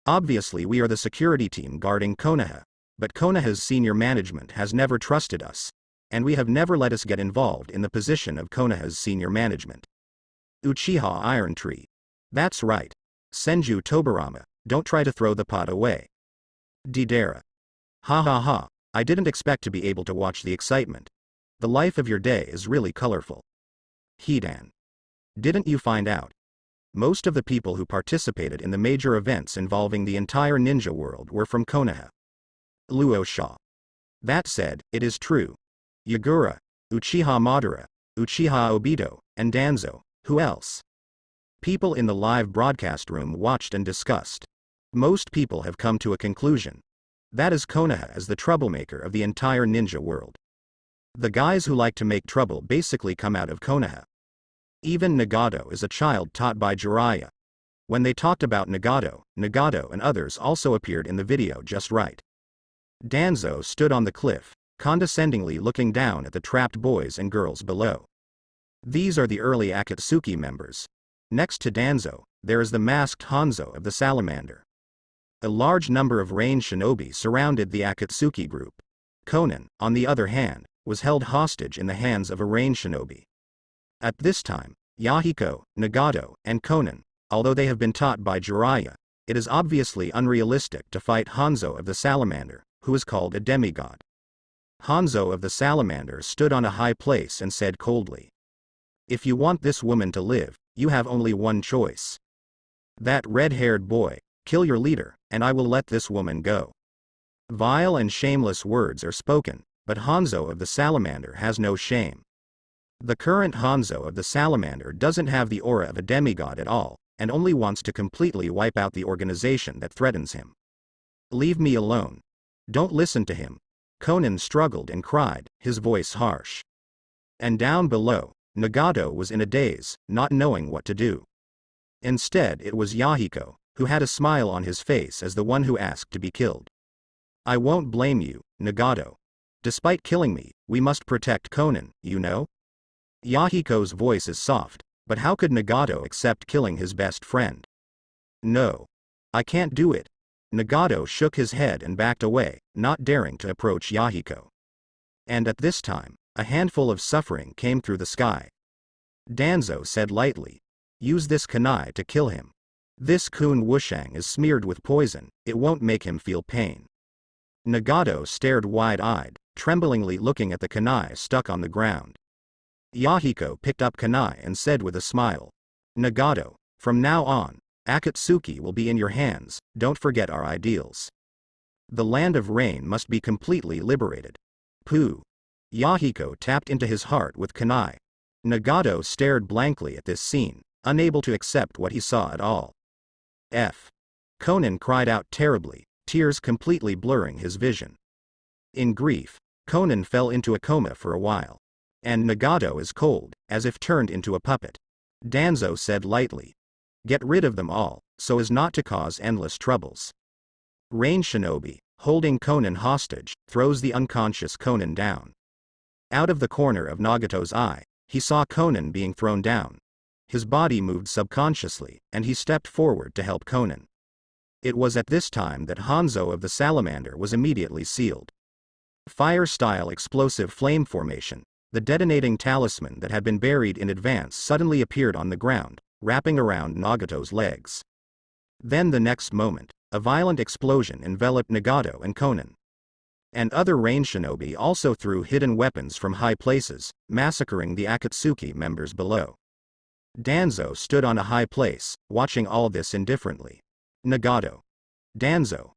Obviously we are the security team guarding Konoha, but Konoha's senior management has never trusted us, and we have never let us get involved in the position of Konoha's senior management. Uchiha Iron Tree. That's right. Senju Tobirama, don't try to throw the pot away. Deidara. Ha ha ha, I didn't expect to be able to watch the excitement. The life of your day is really colorful. Hidan. Didn't you find out? Most of the people who participated in the major events involving the entire ninja world were from Konoha. Luo Sha. That said, it is true. Yagura, Uchiha Madara, Uchiha Obito, and Danzo. Who else? People in the live broadcast room watched and discussed. Most people have come to a conclusion. That is Konoha as the troublemaker of the entire ninja world. The guys who like to make trouble basically come out of Konoha. Even Nagato is a child taught by Jiraiya. When they talked about Nagato and others also appeared in the video just right. Danzo stood on the cliff, condescendingly looking down at the trapped boys and girls below. These are the early Akatsuki members. Next to Danzo, there is the masked Hanzo of the Salamander. A large number of range shinobi surrounded the Akatsuki group. Konan, on the other hand, was held hostage in the hands of a range shinobi. At this time, Yahiko, Nagato, and Konan, although they have been taught by Jiraiya, it is obviously unrealistic to fight Hanzo of the Salamander, who is called a demigod. Hanzo of the Salamander stood on a high place and said coldly, "If you want this woman to live, you have only one choice. That red-haired boy, kill your leader, and I will let this woman go." Vile and shameless words are spoken, but Hanzo of the Salamander has no shame. The current Hanzo of the Salamander doesn't have the aura of a demigod at all, and only wants to completely wipe out the organization that threatens him. "Leave me alone. Don't listen to him." Konan struggled and cried, his voice harsh. And down below, Nagato was in a daze, not knowing what to do. Instead it was Yahiko, who had a smile on his face as the one who asked to be killed. "I won't blame you, Nagato. Despite killing me, we must protect Konan, you know?" Yahiko's voice is soft, but how could Nagato accept killing his best friend? "No. I can't do it." Nagato shook his head and backed away, not daring to approach Yahiko. And at this time, a handful of suffering came through the sky. Danzo said lightly, "Use this kunai to kill him. This kun wushang is smeared with poison, it won't make him feel pain." Nagato stared wide-eyed, tremblingly looking at the kunai stuck on the ground. Yahiko picked up kunai and said with a smile, "Nagato, from now on, Akatsuki will be in your hands, don't forget our ideals. The land of rain must be completely liberated." Pooh. Yahiko tapped into his heart with kunai. Nagato stared blankly at this scene, unable to accept what he saw at all. Konan cried out terribly, tears completely blurring his vision. In grief, Konan fell into a coma for a while. And Nagato is cold, as if turned into a puppet. Danzo said lightly, "Get rid of them all, so as not to cause endless troubles." Rain Shinobi, holding Konan hostage, throws the unconscious Konan down. Out of the corner of Nagato's eye, he saw Konan being thrown down. His body moved subconsciously, and he stepped forward to help Konan. It was at this time that Hanzo of the Salamander was immediately sealed. Fire-style explosive flame formation, the detonating talisman that had been buried in advance suddenly appeared on the ground, wrapping around Nagato's legs. Then the next moment, a violent explosion enveloped Nagato and Konan. And other rain shinobi also threw hidden weapons from high places, massacring the Akatsuki members below. Danzo stood on a high place, watching all this indifferently. Nagato. "Danzo.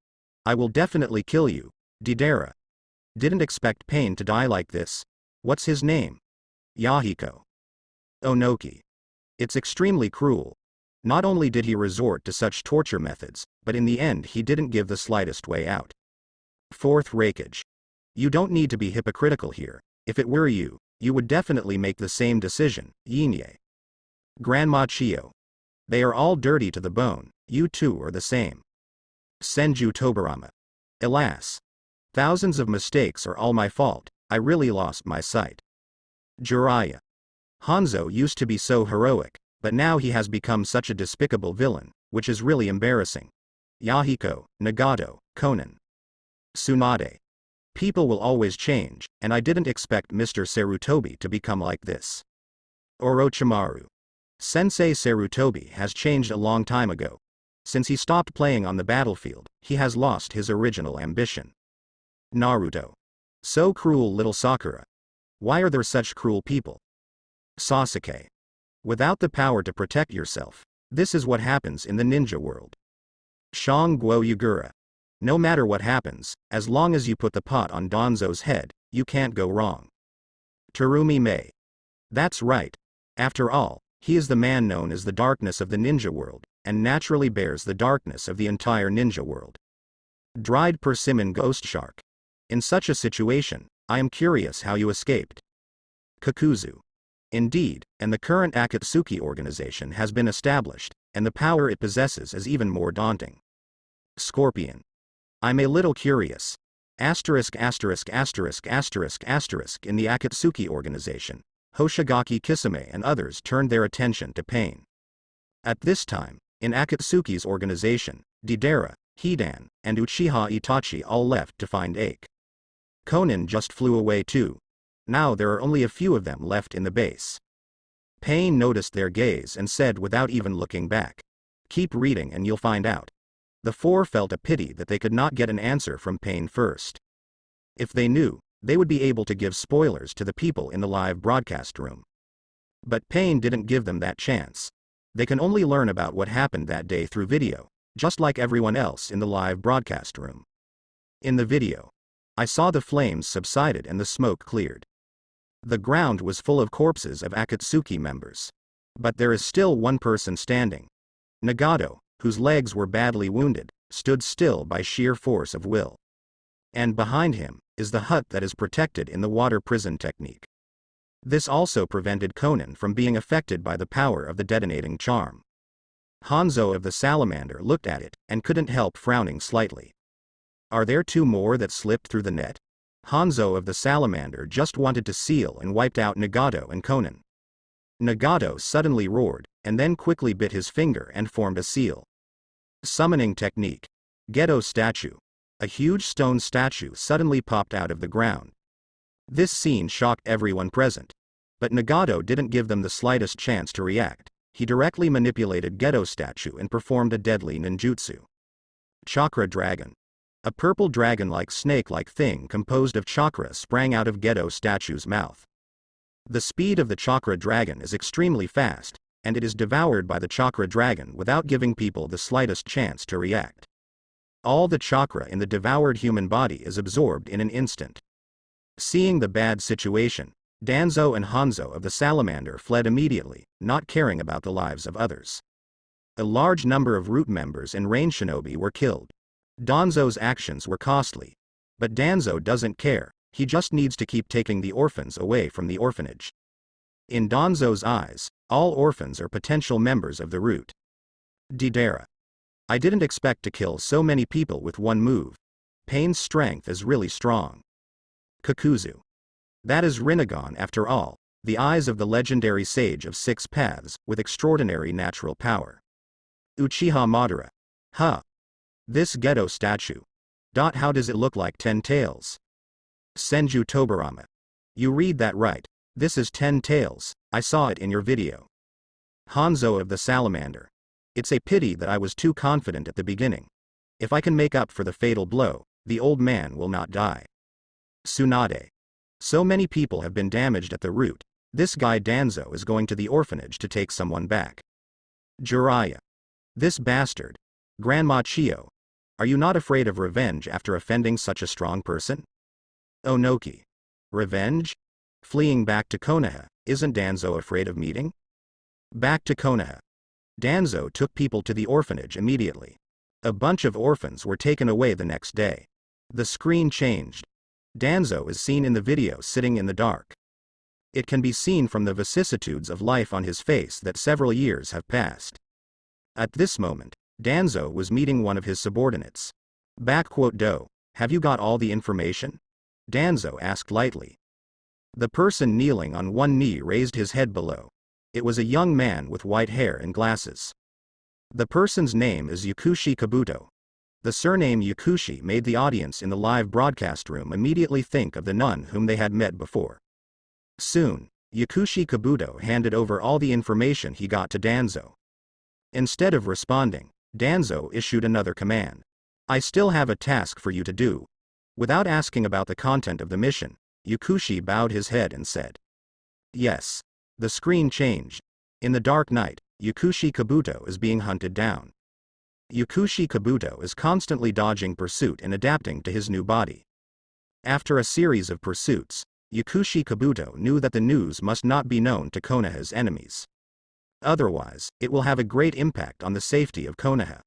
I will definitely kill you, Deidara. Didn't expect Pain to die like this. What's his name?" "Yahiko. Onoki. It's extremely cruel. Not only did he resort to such torture methods, but in the end he didn't give the slightest way out. Fourth Raikage. You don't need to be hypocritical here. If it were you, you would definitely make the same decision, Yinye. Grandma Chio. They are all dirty to the bone, you too are the same. Senju Tobarama. Alas. Thousands of mistakes are all my fault, I really lost my sight. Jiraiya. Hanzo used to be so heroic, but now he has become such a despicable villain, which is really embarrassing. Yahiko, Nagato, Konan. Tsunade. People will always change, and I didn't expect Mr. Sarutobi to become like this. Orochimaru. Sensei Sarutobi has changed a long time ago. Since he stopped playing on the battlefield, he has lost his original ambition. Naruto. So cruel little Sakura. Why are there such cruel people? Sasuke. Without the power to protect yourself, this is what happens in the ninja world. Shang Guo Yagura. No matter what happens, as long as you put the pot on Danzo's head, you can't go wrong. Terumi Mei. That's right. After all, he is the man known as the darkness of the ninja world, and naturally bears the darkness of the entire ninja world. Dried persimmon ghost shark. In such a situation, I am curious how you escaped. Kakuzu. Indeed, and the current Akatsuki organization has been established, and the power it possesses is even more daunting. Scorpion. I'm a little curious. In the Akatsuki organization, Hoshigaki Kisame and others turned their attention to pain. At this time, in Akatsuki's organization, Deidara, Hidan, and Uchiha Itachi all left to find Ake. Konan just flew away too. Now there are only a few of them left in the base. Pain noticed their gaze and said without even looking back, "Keep reading and you'll find out." The four felt a pity that they could not get an answer from Pain first. If they knew, they would be able to give spoilers to the people in the live broadcast room. But Pain didn't give them that chance. They can only learn about what happened that day through video, just like everyone else in the live broadcast room. In the video, I saw the flames subsided and the smoke cleared. The ground was full of corpses of Akatsuki members. But there is still one person standing. Nagato, whose legs were badly wounded, stood still by sheer force of will. And behind him is the hut that is protected in the water prison technique. This also prevented Konan from being affected by the power of the detonating charm. Hanzo of the salamander looked at it and couldn't help frowning slightly. Are there two more that slipped through the net? Hanzo of the salamander just wanted to seal and wiped out Nagato and Konan. Nagato suddenly roared, and then quickly bit his finger and formed a seal. Summoning technique. Ghetto statue. A huge stone statue suddenly popped out of the ground. This scene shocked everyone present. But Nagato didn't give them the slightest chance to react. He directly manipulated Ghetto statue and performed a deadly ninjutsu. Chakra dragon. A purple dragon-like snake-like thing composed of chakra sprang out of Ghetto statue's mouth. The speed of the chakra dragon is extremely fast, and it is devoured by the chakra dragon without giving people the slightest chance to react. All the chakra in the devoured human body is absorbed in an instant. Seeing the bad situation, Danzo and Hanzo of the salamander fled immediately, not caring about the lives of others. A large number of root members and rain shinobi were killed. Danzo's actions were costly. But Danzo doesn't care, he just needs to keep taking the orphans away from the orphanage. In Danzo's eyes, all orphans are potential members of the root. Deidara. I didn't expect to kill so many people with one move. Pain's strength is really strong. Kakuzu. That is Rinnegan after all, the eyes of the legendary sage of 6 paths, with extraordinary natural power. Uchiha Madara. Huh. This Ghetto statue. How does it look like 10 tails? Senju Tobarama. You read that right, this is 10 tails, I saw it in your video. Hanzo of the salamander. It's a pity that I was too confident at the beginning. If I can make up for the fatal blow, the old man will not die. Tsunade. So many people have been damaged at the root, this guy Danzo is going to the orphanage to take someone back. Jiraiya. This bastard. Grandma Chio. Are you not afraid of revenge after offending such a strong person? Onoki. Revenge? Fleeing back to Konoha, isn't Danzo afraid of meeting? Back to Konoha. Danzo took people to the orphanage immediately. A bunch of orphans were taken away the next day. The screen changed. Danzo is seen in the video sitting in the dark. It can be seen from the vicissitudes of life on his face that several years have passed. At this moment, Danzo was meeting one of his subordinates. "Do, have you got all the information?" Danzo asked lightly. The person kneeling on one knee raised his head below. It was a young man with white hair and glasses. The person's name is Yakushi Kabuto. The surname Yakushi made the audience in the live broadcast room immediately think of the nun whom they had met before. Soon, Yakushi Kabuto handed over all the information he got to Danzo. Instead of responding, Danzo issued another command. "I still have a task for you to do." Without asking about the content of the mission, Yakushi bowed his head and said, "Yes." The screen changed. In the dark night, Yakushi Kabuto is being hunted down. Yakushi Kabuto is constantly dodging pursuit and adapting to his new body. After a series of pursuits, Yakushi Kabuto knew that the news must not be known to Konoha's enemies. Otherwise, it will have a great impact on the safety of Konoha.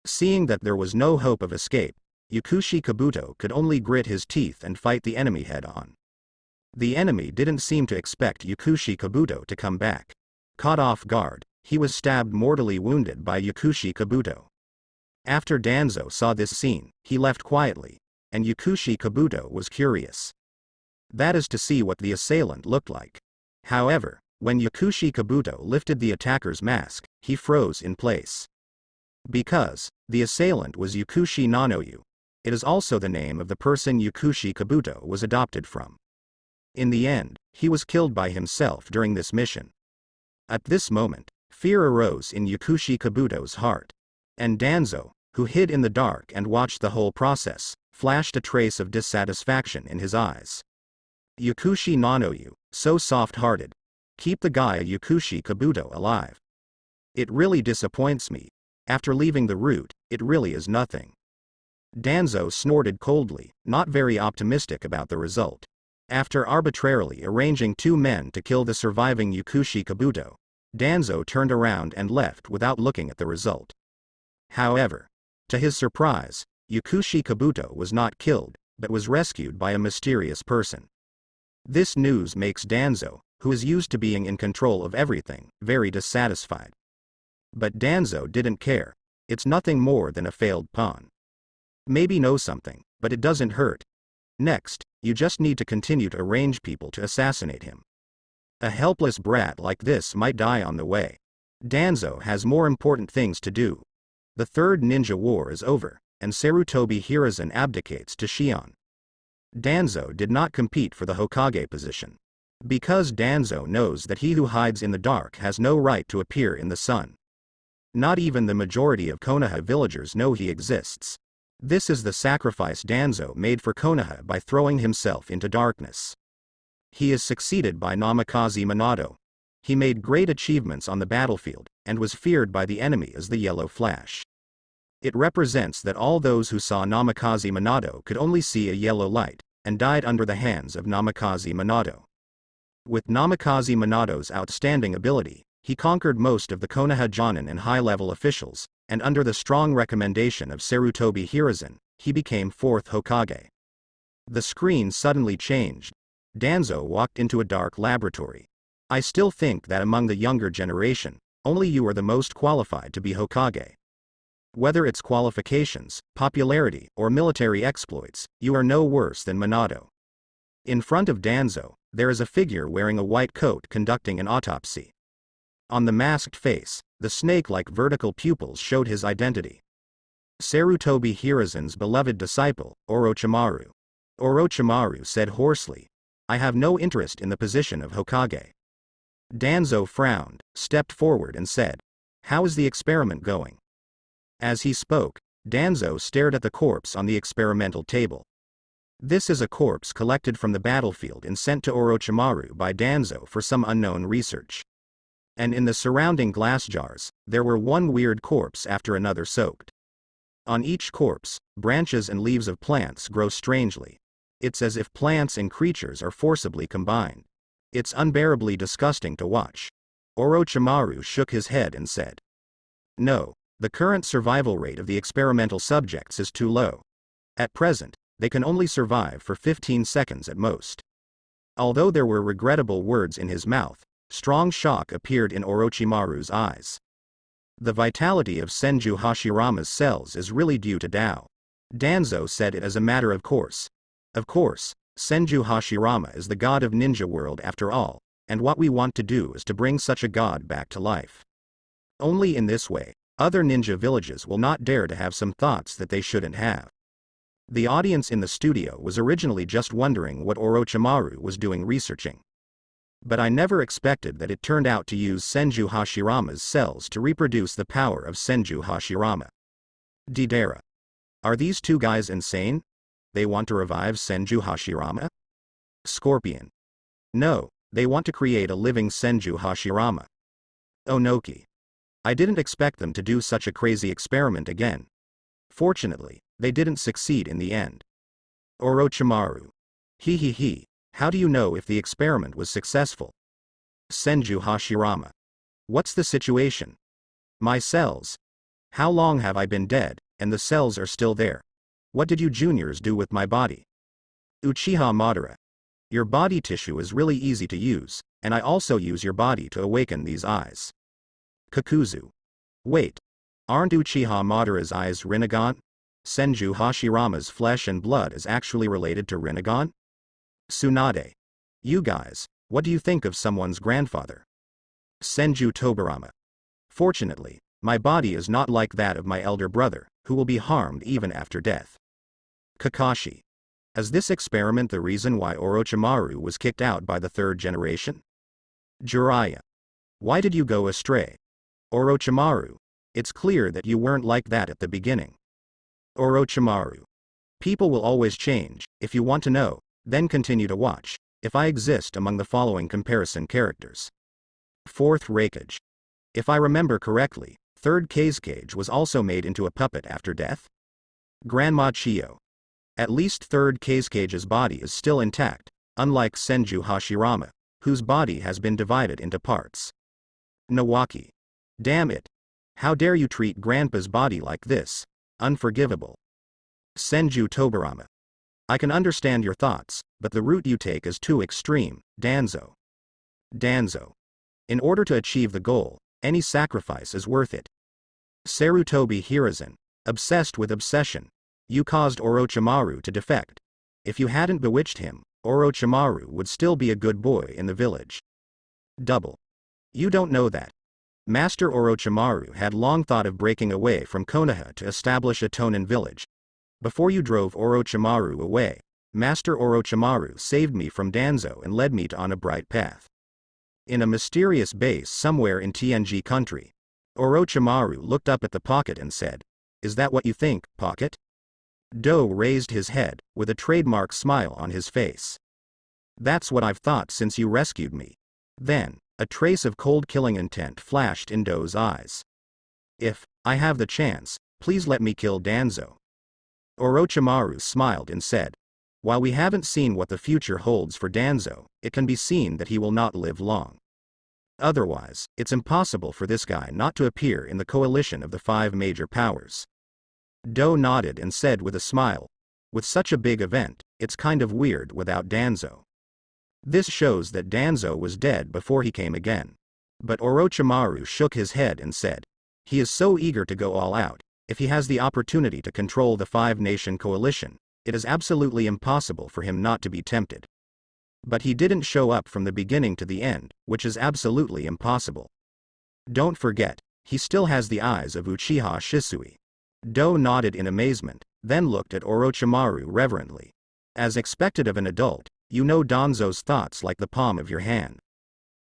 Seeing that there was no hope of escape, Yakushi Kabuto could only grit his teeth and fight the enemy head-on. The enemy didn't seem to expect Yakushi Kabuto to come back. Caught off guard, he was stabbed mortally wounded by Yakushi Kabuto. After Danzo saw this scene, he left quietly, and Yakushi Kabuto was curious. That is to see what the assailant looked like. However, when Yakushi Kabuto lifted the attacker's mask, he froze in place. Because the assailant was Yakushi Nanoyu, it is also the name of the person Yakushi Kabuto was adopted from. In the end, he was killed by himself during this mission. At this moment, fear arose in Yakushi Kabuto's heart. And Danzo, who hid in the dark and watched the whole process, flashed a trace of dissatisfaction in his eyes. Yakushi Nanoyu, so soft-hearted. Keep the guy Yakushi Kabuto alive. It really disappoints me. After leaving the route, it really is nothing. Danzo snorted coldly, not very optimistic about the result. After arbitrarily arranging 2 men to kill the surviving Yakushi Kabuto, Danzo turned around and left without looking at the result. However, to his surprise, Yakushi Kabuto was not killed, but was rescued by a mysterious person. This news makes Danzo, who is used to being in control of everything, very dissatisfied. But Danzo didn't care. It's nothing more than a failed pawn. Maybe know something, but it doesn't hurt. Next, you just need to continue to arrange people to assassinate him. A helpless brat like this might die on the way. Danzo has more important things to do. The third ninja war is over, and Sarutobi Hiruzen abdicates to Shion. Danzo did not compete for the Hokage position. Because Danzo knows that he who hides in the dark has no right to appear in the sun. Not even the majority of Konoha villagers know he exists. This is the sacrifice Danzo made for Konoha by throwing himself into darkness. He is succeeded by Namikaze Minato. He made great achievements on the battlefield, and was feared by the enemy as the Yellow Flash. It represents that all those who saw Namikaze Minato could only see a yellow light, and died under the hands of Namikaze Minato. With Namikaze Minato's outstanding ability, he conquered most of the Konoha Jonin and high-level officials, and under the strong recommendation of Sarutobi Hiruzen, he became 4th Hokage. The screen suddenly changed. Danzo walked into a dark laboratory. I still think that among the younger generation, only you are the most qualified to be Hokage. Whether it's qualifications, popularity, or military exploits, you are no worse than Minato. In front of Danzo, there is a figure wearing a white coat conducting an autopsy. On the masked face, the snake-like vertical pupils showed his identity. Sarutobi Hiruzen's beloved disciple, Orochimaru. Orochimaru said hoarsely, "I have no interest in the position of Hokage." Danzo frowned, stepped forward and said, "How is the experiment going?" As he spoke, Danzo stared at the corpse on the experimental table. This is a corpse collected from the battlefield and sent to Orochimaru by Danzo for some unknown research. And in the surrounding glass jars, there were one weird corpse after another soaked. On each corpse, branches and leaves of plants grow strangely. It's as if plants and creatures are forcibly combined. It's unbearably disgusting to watch. Orochimaru shook his head and said, "No, the current survival rate of the experimental subjects is too low. At present, they can only survive for 15 seconds at most." Although there were regrettable words in his mouth, strong shock appeared in Orochimaru's eyes. The vitality of Senju Hashirama's cells is really due to Tao. Danzo said it as a matter of course. Of course, Senju Hashirama is the god of ninja world after all, and what we want to do is to bring such a god back to life. Only in this way, other ninja villages will not dare to have some thoughts that they shouldn't have. The audience in the studio was originally just wondering what Orochimaru was doing researching. But I never expected that it turned out to use Senju Hashirama's cells to reproduce the power of Senju Hashirama. Didera. Are these two guys insane? They want to revive Senju Hashirama? Scorpion. No, they want to create a living Senju Hashirama. Onoki. I didn't expect them to do such a crazy experiment again. Fortunately, they didn't succeed in the end. Orochimaru. He. How do you know if the experiment was successful? Senju Hashirama. What's the situation? My cells. How long have I been dead, and the cells are still there? What did you juniors do with my body? Uchiha Madara. Your body tissue is really easy to use, and I also use your body to awaken these eyes. Kakuzu. Wait. Aren't Uchiha Madara's eyes Rinnegan? Senju Hashirama's flesh and blood is actually related to Rinnegan? Tsunade. You guys, what do you think of someone's grandfather? Senju Tobirama. Fortunately, my body is not like that of my elder brother, who will be harmed even after death. Kakashi. Is this experiment the reason why Orochimaru was kicked out by the third generation? Jiraiya. Why did you go astray? Orochimaru. It's clear that you weren't like that at the beginning. Orochimaru. People will always change. If you want to know, then continue to watch. If I exist among the following comparison characters. Fourth Raikage. If I remember correctly, third Kazekage was also made into a puppet after death? Grandma Chio. At least third Kazekage's body is still intact, unlike Senju Hashirama, whose body has been divided into parts. Nawaki. Damn it. How dare you treat Grandpa's body like this? Unforgivable. Senju Tobirama. I can understand your thoughts, but the route you take is too extreme, Danzo. Danzo. In order to achieve the goal, any sacrifice is worth it. Sarutobi Hiruzen. Obsessed with obsession. You caused Orochimaru to defect. If you hadn't bewitched him, Orochimaru would still be a good boy in the village. Double. You don't know that. Master Orochimaru had long thought of breaking away from Konoha to establish a Tonin village. Before you drove Orochimaru away, Master Orochimaru saved me from Danzo and led me on a bright path. In a mysterious base somewhere in Tianji country, Orochimaru looked up at the pocket and said, "Is that what you think, pocket?" Do raised his head, with a trademark smile on his face. "That's what I've thought since you rescued me." Then, a trace of cold killing intent flashed in Do's eyes. "If I have the chance, please let me kill Danzo." Orochimaru smiled and said, "While we haven't seen what the future holds for Danzo, it can be seen that he will not live long. Otherwise, it's impossible for this guy not to appear in the coalition of the five major powers." Do nodded and said with a smile, "With such a big event, it's kind of weird without Danzo." This shows that Danzo was dead before he came again. But Orochimaru shook his head and said, "He is so eager to go all out. If he has the opportunity to control the five-nation coalition, it is absolutely impossible for him not to be tempted. But he didn't show up from the beginning to the end, which is absolutely impossible. Don't forget, he still has the eyes of Uchiha Shisui." Do nodded in amazement, then looked at Orochimaru reverently. As expected of an adult, you know Danzo's thoughts like the palm of your hand.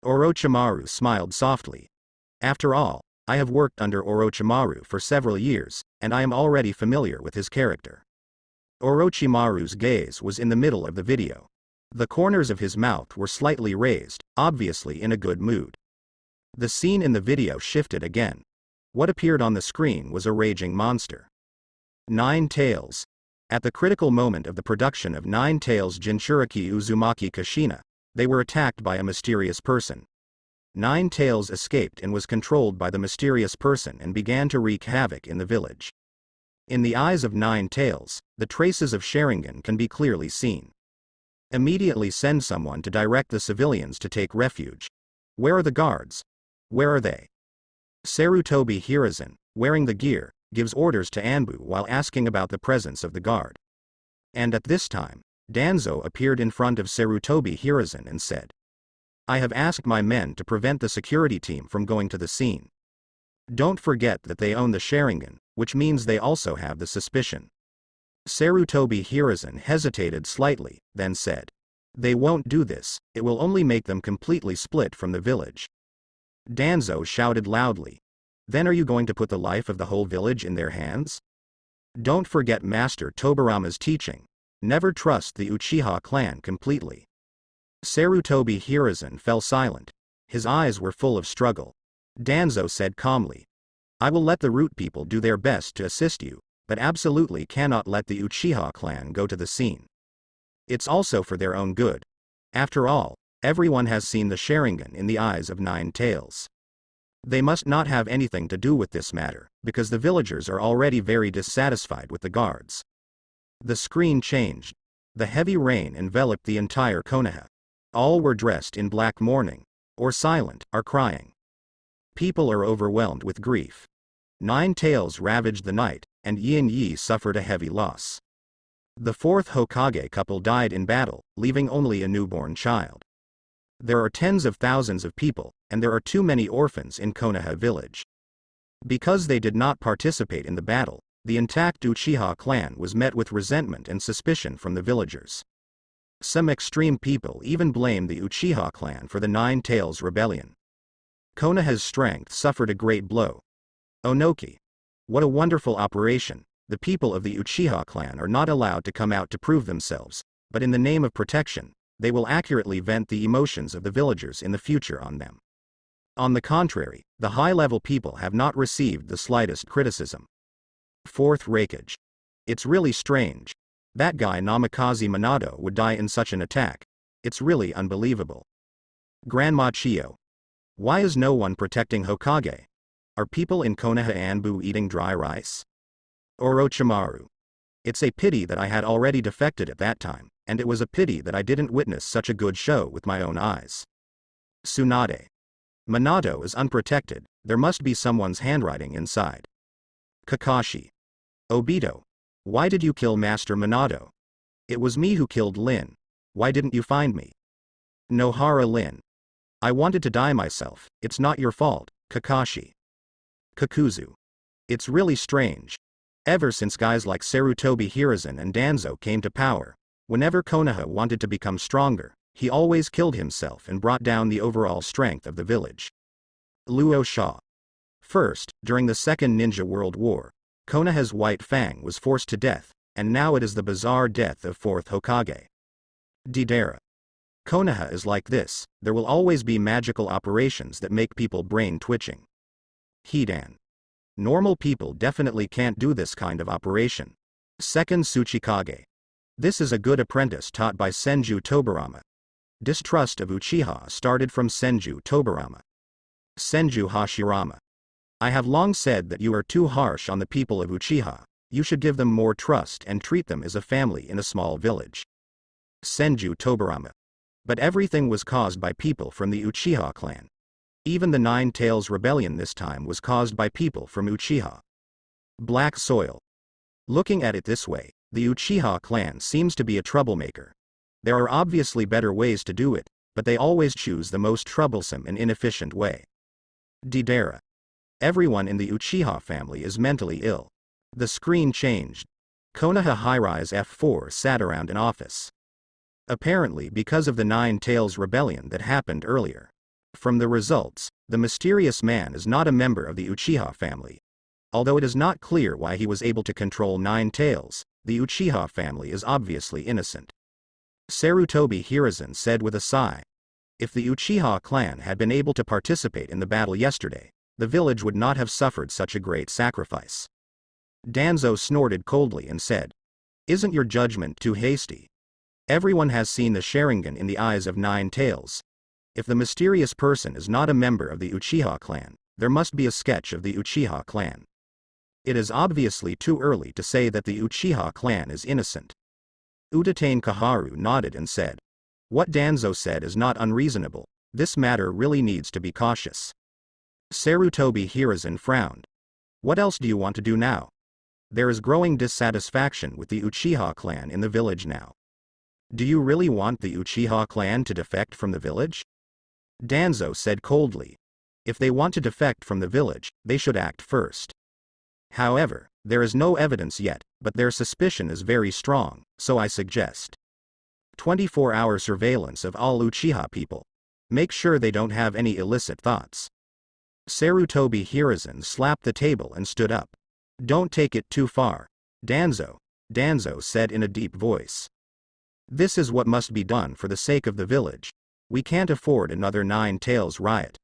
Orochimaru smiled softly. "After all, I have worked under Orochimaru for several years, and I am already familiar with his character." Orochimaru's gaze was in the middle of the video. The corners of his mouth were slightly raised, obviously in a good mood. The scene in the video shifted again. What appeared on the screen was a raging monster. Nine Tails. At the critical moment of the production of Nine Tails Jinchuriki Uzumaki Kushina, they were attacked by a mysterious person. Nine Tails escaped and was controlled by the mysterious person and began to wreak havoc in the village. In the eyes of Nine Tails, the traces of Sharingan can be clearly seen. Immediately send someone to direct the civilians to take refuge. Where are the guards? Where are they? Sarutobi Hiruzen, wearing the gear, gives orders to Anbu while asking about the presence of the guard. And at this time, Danzo appeared in front of Sarutobi Hiruzen and said, "I have asked my men to prevent the security team from going to the scene. Don't forget that they own the Sharingan, which means they also have the suspicion." Sarutobi Hiruzen hesitated slightly, then said, "They won't do this, it will only make them completely split from the village." Danzo shouted loudly, "Then are you going to put the life of the whole village in their hands? Don't forget Master Tobirama's teaching, never trust the Uchiha clan completely." Sarutobi Hiruzen fell silent. His eyes were full of struggle. Danzo said calmly, "I will let the root people do their best to assist you, but absolutely cannot let the Uchiha clan go to the scene. It's also for their own good. After all, everyone has seen the Sharingan in the eyes of Nine Tails. They must not have anything to do with this matter, because the villagers are already very dissatisfied with the guards. The screen changed. The heavy rain enveloped the entire Konoha. All were dressed in black mourning, or silent, or crying. People are overwhelmed with grief. Nine Tails ravaged the night, and Yin Yi suffered a heavy loss. The fourth Hokage couple died in battle, leaving only a newborn child. There are tens of thousands of people, and there are too many orphans in Konoha village. Because they did not participate in the battle, the intact Uchiha clan was met with resentment and suspicion from the villagers. Some extreme people even blame the Uchiha clan for the Nine Tails rebellion. Konoha's strength suffered a great blow. Onoki. What a wonderful operation. The people of the Uchiha clan are not allowed to come out to prove themselves, but in the name of protection, they will accurately vent the emotions of the villagers in the future on them. On the contrary, the high-level people have not received the slightest criticism. Fourth Raikage. It's really strange. That guy Namikaze Minato would die in such an attack. It's really unbelievable. Grandma Chiyo. Why is no one protecting Hokage? Are people in Konoha Anbu eating dry rice? Orochimaru. It's a pity that I had already defected at that time, and it was a pity that I didn't witness such a good show with my own eyes. Tsunade. Minato is unprotected, there must be someone's handwriting inside. Kakashi. Obito. Why did you kill Master Minato? It was me who killed Lin. Why didn't you find me? Nohara Lin. I wanted to die myself, it's not your fault, Kakashi. Kakuzu. It's really strange. Ever since guys like Sarutobi Hiruzen and Danzo came to power, whenever Konoha wanted to become stronger, he always killed himself and brought down the overall strength of the village. Luo Sha. First, during the Second Ninja World War, Konoha's White Fang was forced to death, and now it is the bizarre death of fourth Hokage. Deidara. Konoha is like this, there will always be magical operations that make people brain twitching. Hidan. Normal people definitely can't do this kind of operation. Second Tsuchikage. This is a good apprentice taught by Senju Tobirama. Distrust of Uchiha started from Senju Tobirama. Senju Hashirama. I have long said that you are too harsh on the people of Uchiha, you should give them more trust and treat them as a family in a small village. Senju Tobirama. But everything was caused by people from the Uchiha clan. Even the Nine Tails rebellion this time was caused by people from Uchiha. Black Soil. Looking at it this way, the Uchiha clan seems to be a troublemaker. There are obviously better ways to do it, but they always choose the most troublesome and inefficient way. Deidara. Everyone in the Uchiha family is mentally ill. The screen changed. Konoha High-Rise F4 sat around an office. Apparently because of the Nine Tails rebellion that happened earlier. From the results, the mysterious man is not a member of the Uchiha family. Although it is not clear why he was able to control Nine Tails, the Uchiha family is obviously innocent. Sarutobi Hiruzen said with a sigh. If the Uchiha clan had been able to participate in the battle yesterday, the village would not have suffered such a great sacrifice. Danzo snorted coldly and said, "Isn't your judgment too hasty? Everyone has seen the Sharingan in the eyes of Nine Tails. If the mysterious person is not a member of the Uchiha clan, there must be a sketch of the Uchiha clan. It is obviously too early to say that the Uchiha clan is innocent." Utatane Kaharu nodded and said, "What Danzo said is not unreasonable, this matter really needs to be cautious." Sarutobi Hiruzen frowned. "What else do you want to do now? There is growing dissatisfaction with the Uchiha clan in the village now. Do you really want the Uchiha clan to defect from the village?" Danzo said coldly. "If they want to defect from the village, they should act first. However, there is no evidence yet, but their suspicion is very strong, so I suggest 24-hour surveillance of all Uchiha people. Make sure they don't have any illicit thoughts." Sarutobi Hiruzen slapped the table and stood up. "Don't take it too far, Danzo," Danzo said in a deep voice. "This is what must be done for the sake of the village. We can't afford another Nine Tails riot.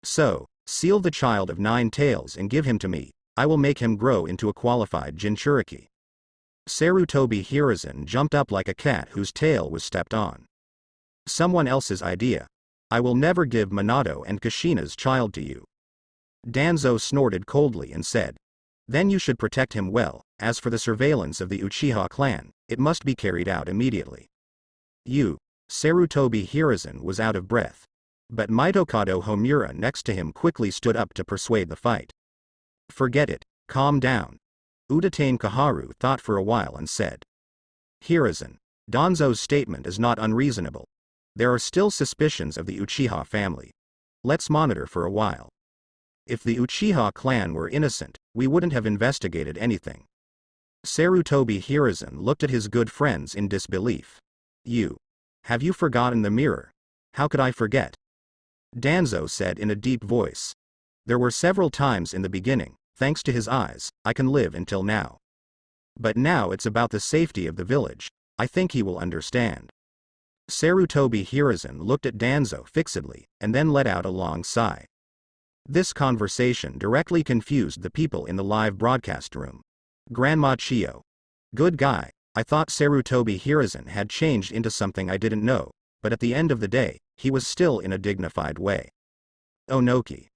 So, seal the child of Nine Tails and give him to me. I will make him grow into a qualified Jinchuriki." Sarutobi Hiruzen jumped up like a cat whose tail was stepped on. Someone else's idea. I will never give Minato and Kushina's child to you. Danzo snorted coldly and said. Then you should protect him well. As for the surveillance of the Uchiha clan, it must be carried out immediately. Sarutobi Hiruzen was out of breath. But Mitokado Homura next to him quickly stood up to persuade the fight. Forget it, calm down. Udatane Kaharu thought for a while and said. Hiruzen, Danzo's statement is not unreasonable. There are still suspicions of the Uchiha family. Let's monitor for a while. If the Uchiha clan were innocent, we wouldn't have investigated anything. Sarutobi Hiruzen looked at his good friends in disbelief. Have you forgotten the mirror? How could I forget? Danzo said in a deep voice. There were several times in the beginning, thanks to his eyes, I can live until now. But now it's about the safety of the village. I think he will understand. Sarutobi Hiruzen looked at Danzo fixedly, and then let out a long sigh. This conversation directly confused the people in the live broadcast room. Grandma Chio. Good guy, I thought Sarutobi Hiruzen had changed into something I didn't know, but at the end of the day, he was still in a dignified way. Onoki.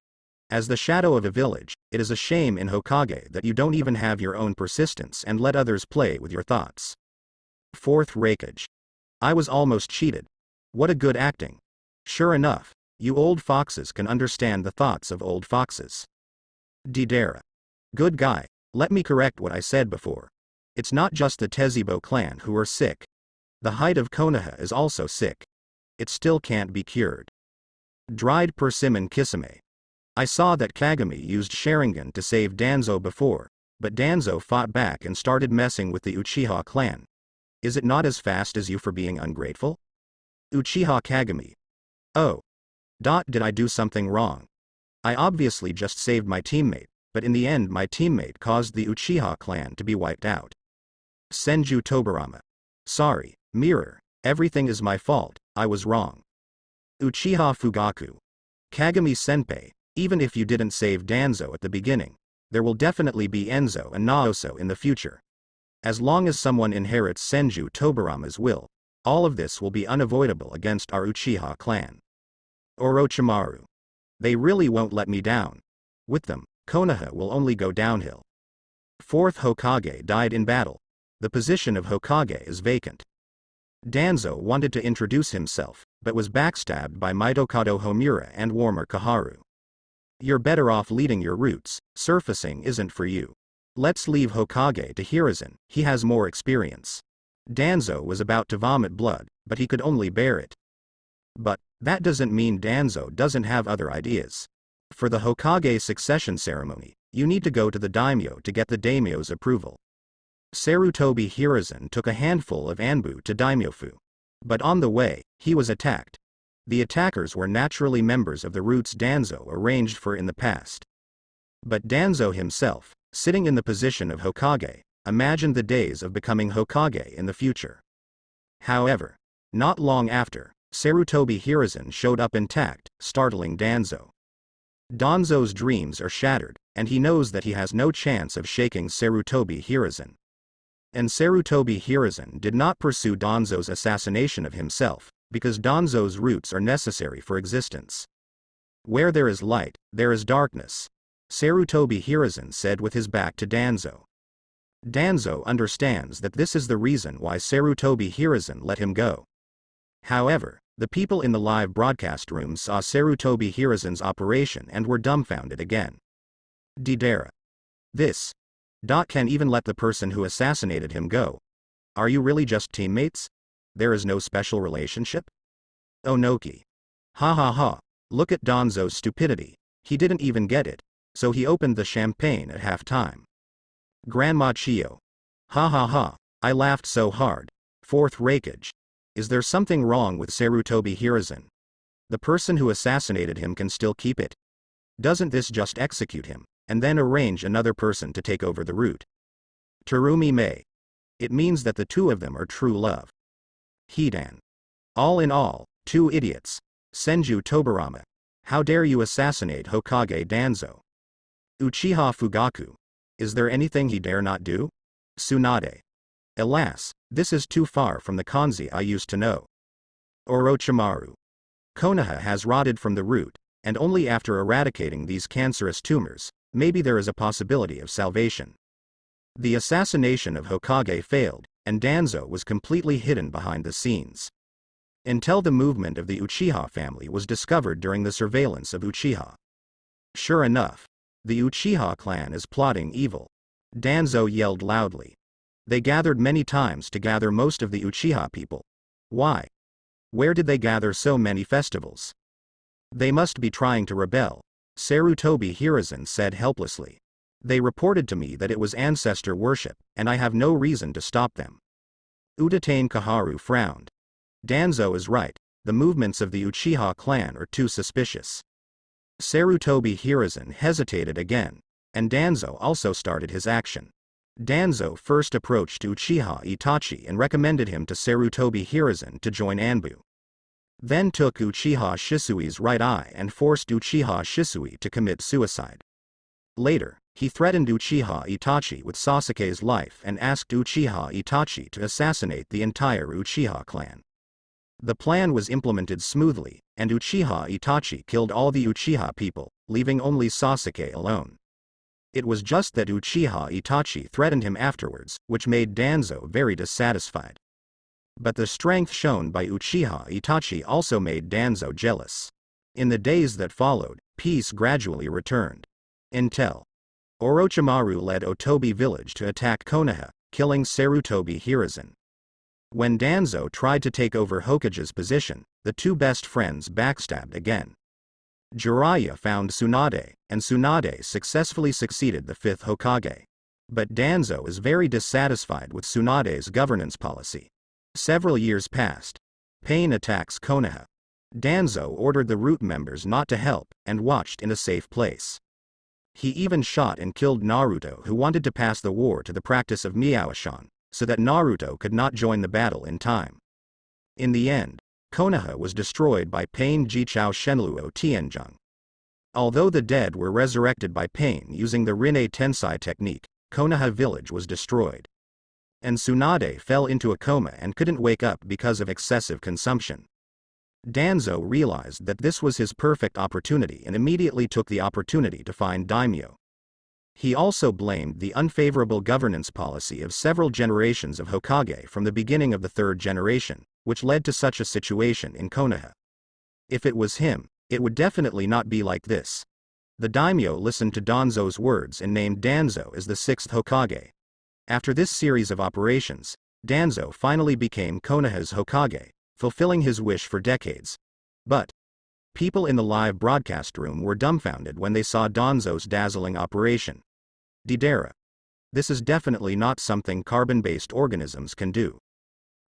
As the shadow of a village, it is a shame in Hokage that you don't even have your own persistence and let others play with your thoughts. Fourth Raikage. I was almost cheated. What a good acting. Sure enough, you old foxes can understand the thoughts of old foxes. Deidara. Good guy, let me correct what I said before. It's not just the Tezibo clan who are sick. The height of Konoha is also sick. It still can't be cured. Dried persimmon Kisame. I saw that Kagami used Sharingan to save Danzo before, but Danzo fought back and started messing with the Uchiha clan. Is it not as fast as you for being ungrateful? Uchiha Kagami. Oh. Did I do something wrong? I obviously just saved my teammate, but in the end my teammate caused the Uchiha clan to be wiped out. Senju Tobarama. Sorry, mirror, everything is my fault, I was wrong. Uchiha Fugaku. Kagami Senpai, even if you didn't save Danzo at the beginning, there will definitely be Enzo and Naoso in the future. As long as someone inherits Senju Tobarama's will, all of this will be unavoidable against our Uchiha clan. Orochimaru. They really won't let me down. With them, Konoha will only go downhill. Fourth Hokage died in battle. The position of Hokage is vacant. Danzo wanted to introduce himself, but was backstabbed by Mitokado Homura and Warmer Kaharu. You're better off leading your roots, surfacing isn't for you. Let's leave Hokage to Hiruzen, he has more experience. Danzo was about to vomit blood, but he could only bear it. But that doesn't mean Danzo doesn't have other ideas. For the Hokage succession ceremony, you need to go to the daimyo to get the daimyo's approval. Sarutobi Hiruzen took a handful of anbu to daimyofu. But on the way, he was attacked. The attackers were naturally members of the roots Danzo arranged for in the past. But Danzo himself, sitting in the position of Hokage, imagined the days of becoming Hokage in the future. However, not long after, Sarutobi Hiruzen showed up intact, startling Danzo. Danzo's dreams are shattered, and he knows that he has no chance of shaking Sarutobi Hiruzen. And Sarutobi Hiruzen did not pursue Danzo's assassination of himself, because Danzo's roots are necessary for existence. Where there is light, there is darkness. Sarutobi Hiruzen said with his back to Danzo. Danzo understands that this is the reason why Sarutobi Hiruzen let him go. However, the people in the live broadcast room saw Sarutobi Hiruzen's operation and were dumbfounded again. Deidara. This. Can even let the person who assassinated him go. Are you really just teammates? There is no special relationship? Onoki. Ha ha ha, look at Danzo's stupidity, he didn't even get it, so he opened the champagne at half-time. Grandma Chio. Ha ha ha, I laughed so hard. Fourth Raikage. Is there something wrong with Sarutobi Hiruzen? The person who assassinated him can still keep it. Doesn't this just execute him, and then arrange another person to take over the root? Terumi Mei. It means that the two of them are true love. Hidan. All in all, two idiots. Senju Tobarama. How dare you assassinate Hokage Danzo? Uchiha Fugaku. Is there anything he dare not do? Tsunade. Alas, this is too far from the kanji I used to know. Orochimaru. Konoha has rotted from the root, and only after eradicating these cancerous tumors, maybe there is a possibility of salvation. The assassination of Hokage failed, and Danzo was completely hidden behind the scenes. Until the movement of the Uchiha family was discovered during the surveillance of Uchiha. Sure enough, the Uchiha clan is plotting evil. Danzo yelled loudly. They gathered many times to gather most of the Uchiha people. Why? Where did they gather so many festivals? They must be trying to rebel, Sarutobi Hiruzen said helplessly. They reported to me that it was ancestor worship, and I have no reason to stop them. Udatane Kaharu frowned. Danzo is right, the movements of the Uchiha clan are too suspicious. Sarutobi Hiruzen hesitated again, and Danzo also started his action. Danzo first approached Uchiha Itachi and recommended him to Sarutobi Hiruzen to join Anbu. Then took Uchiha Shisui's right eye and forced Uchiha Shisui to commit suicide. Later, he threatened Uchiha Itachi with Sasuke's life and asked Uchiha Itachi to assassinate the entire Uchiha clan. The plan was implemented smoothly, and Uchiha Itachi killed all the Uchiha people, leaving only Sasuke alone. It was just that Uchiha Itachi threatened him afterwards, which made Danzo very dissatisfied. But the strength shown by Uchiha Itachi also made Danzo jealous. In the days that followed, peace gradually returned. Until Orochimaru led Otobi village to attack Konoha, killing Sarutobi Hiruzen. When Danzo tried to take over Hokage's position, the two best friends backstabbed again. Jiraiya found Tsunade, and Tsunade successfully succeeded the fifth Hokage. But Danzo is very dissatisfied with Tsunade's governance policy. Several years passed. Pain attacks Konoha. Danzo ordered the root members not to help, and watched in a safe place. He even shot and killed Naruto, who wanted to pass the war to the practice of Miaoshan, so that Naruto could not join the battle in time. In the end, Konoha was destroyed by Pain Jichao Shenluo Tianjung. Although the dead were resurrected by Pain using the Rinne Tensai technique, Konoha village was destroyed. And Tsunade fell into a coma and couldn't wake up because of excessive consumption. Danzo realized that this was his perfect opportunity and immediately took the opportunity to find daimyo. He also blamed the unfavorable governance policy of several generations of Hokage from the beginning of the third generation, which led to such a situation in Konoha. If it was him, it would definitely not be like this. The daimyo listened to Danzo's words and named Danzo as the sixth Hokage. After this series of operations, Danzo finally became Konoha's Hokage, fulfilling his wish for decades. But people in the live broadcast room were dumbfounded when they saw Danzo's dazzling operation. Deidara. This is definitely not something carbon-based organisms can do.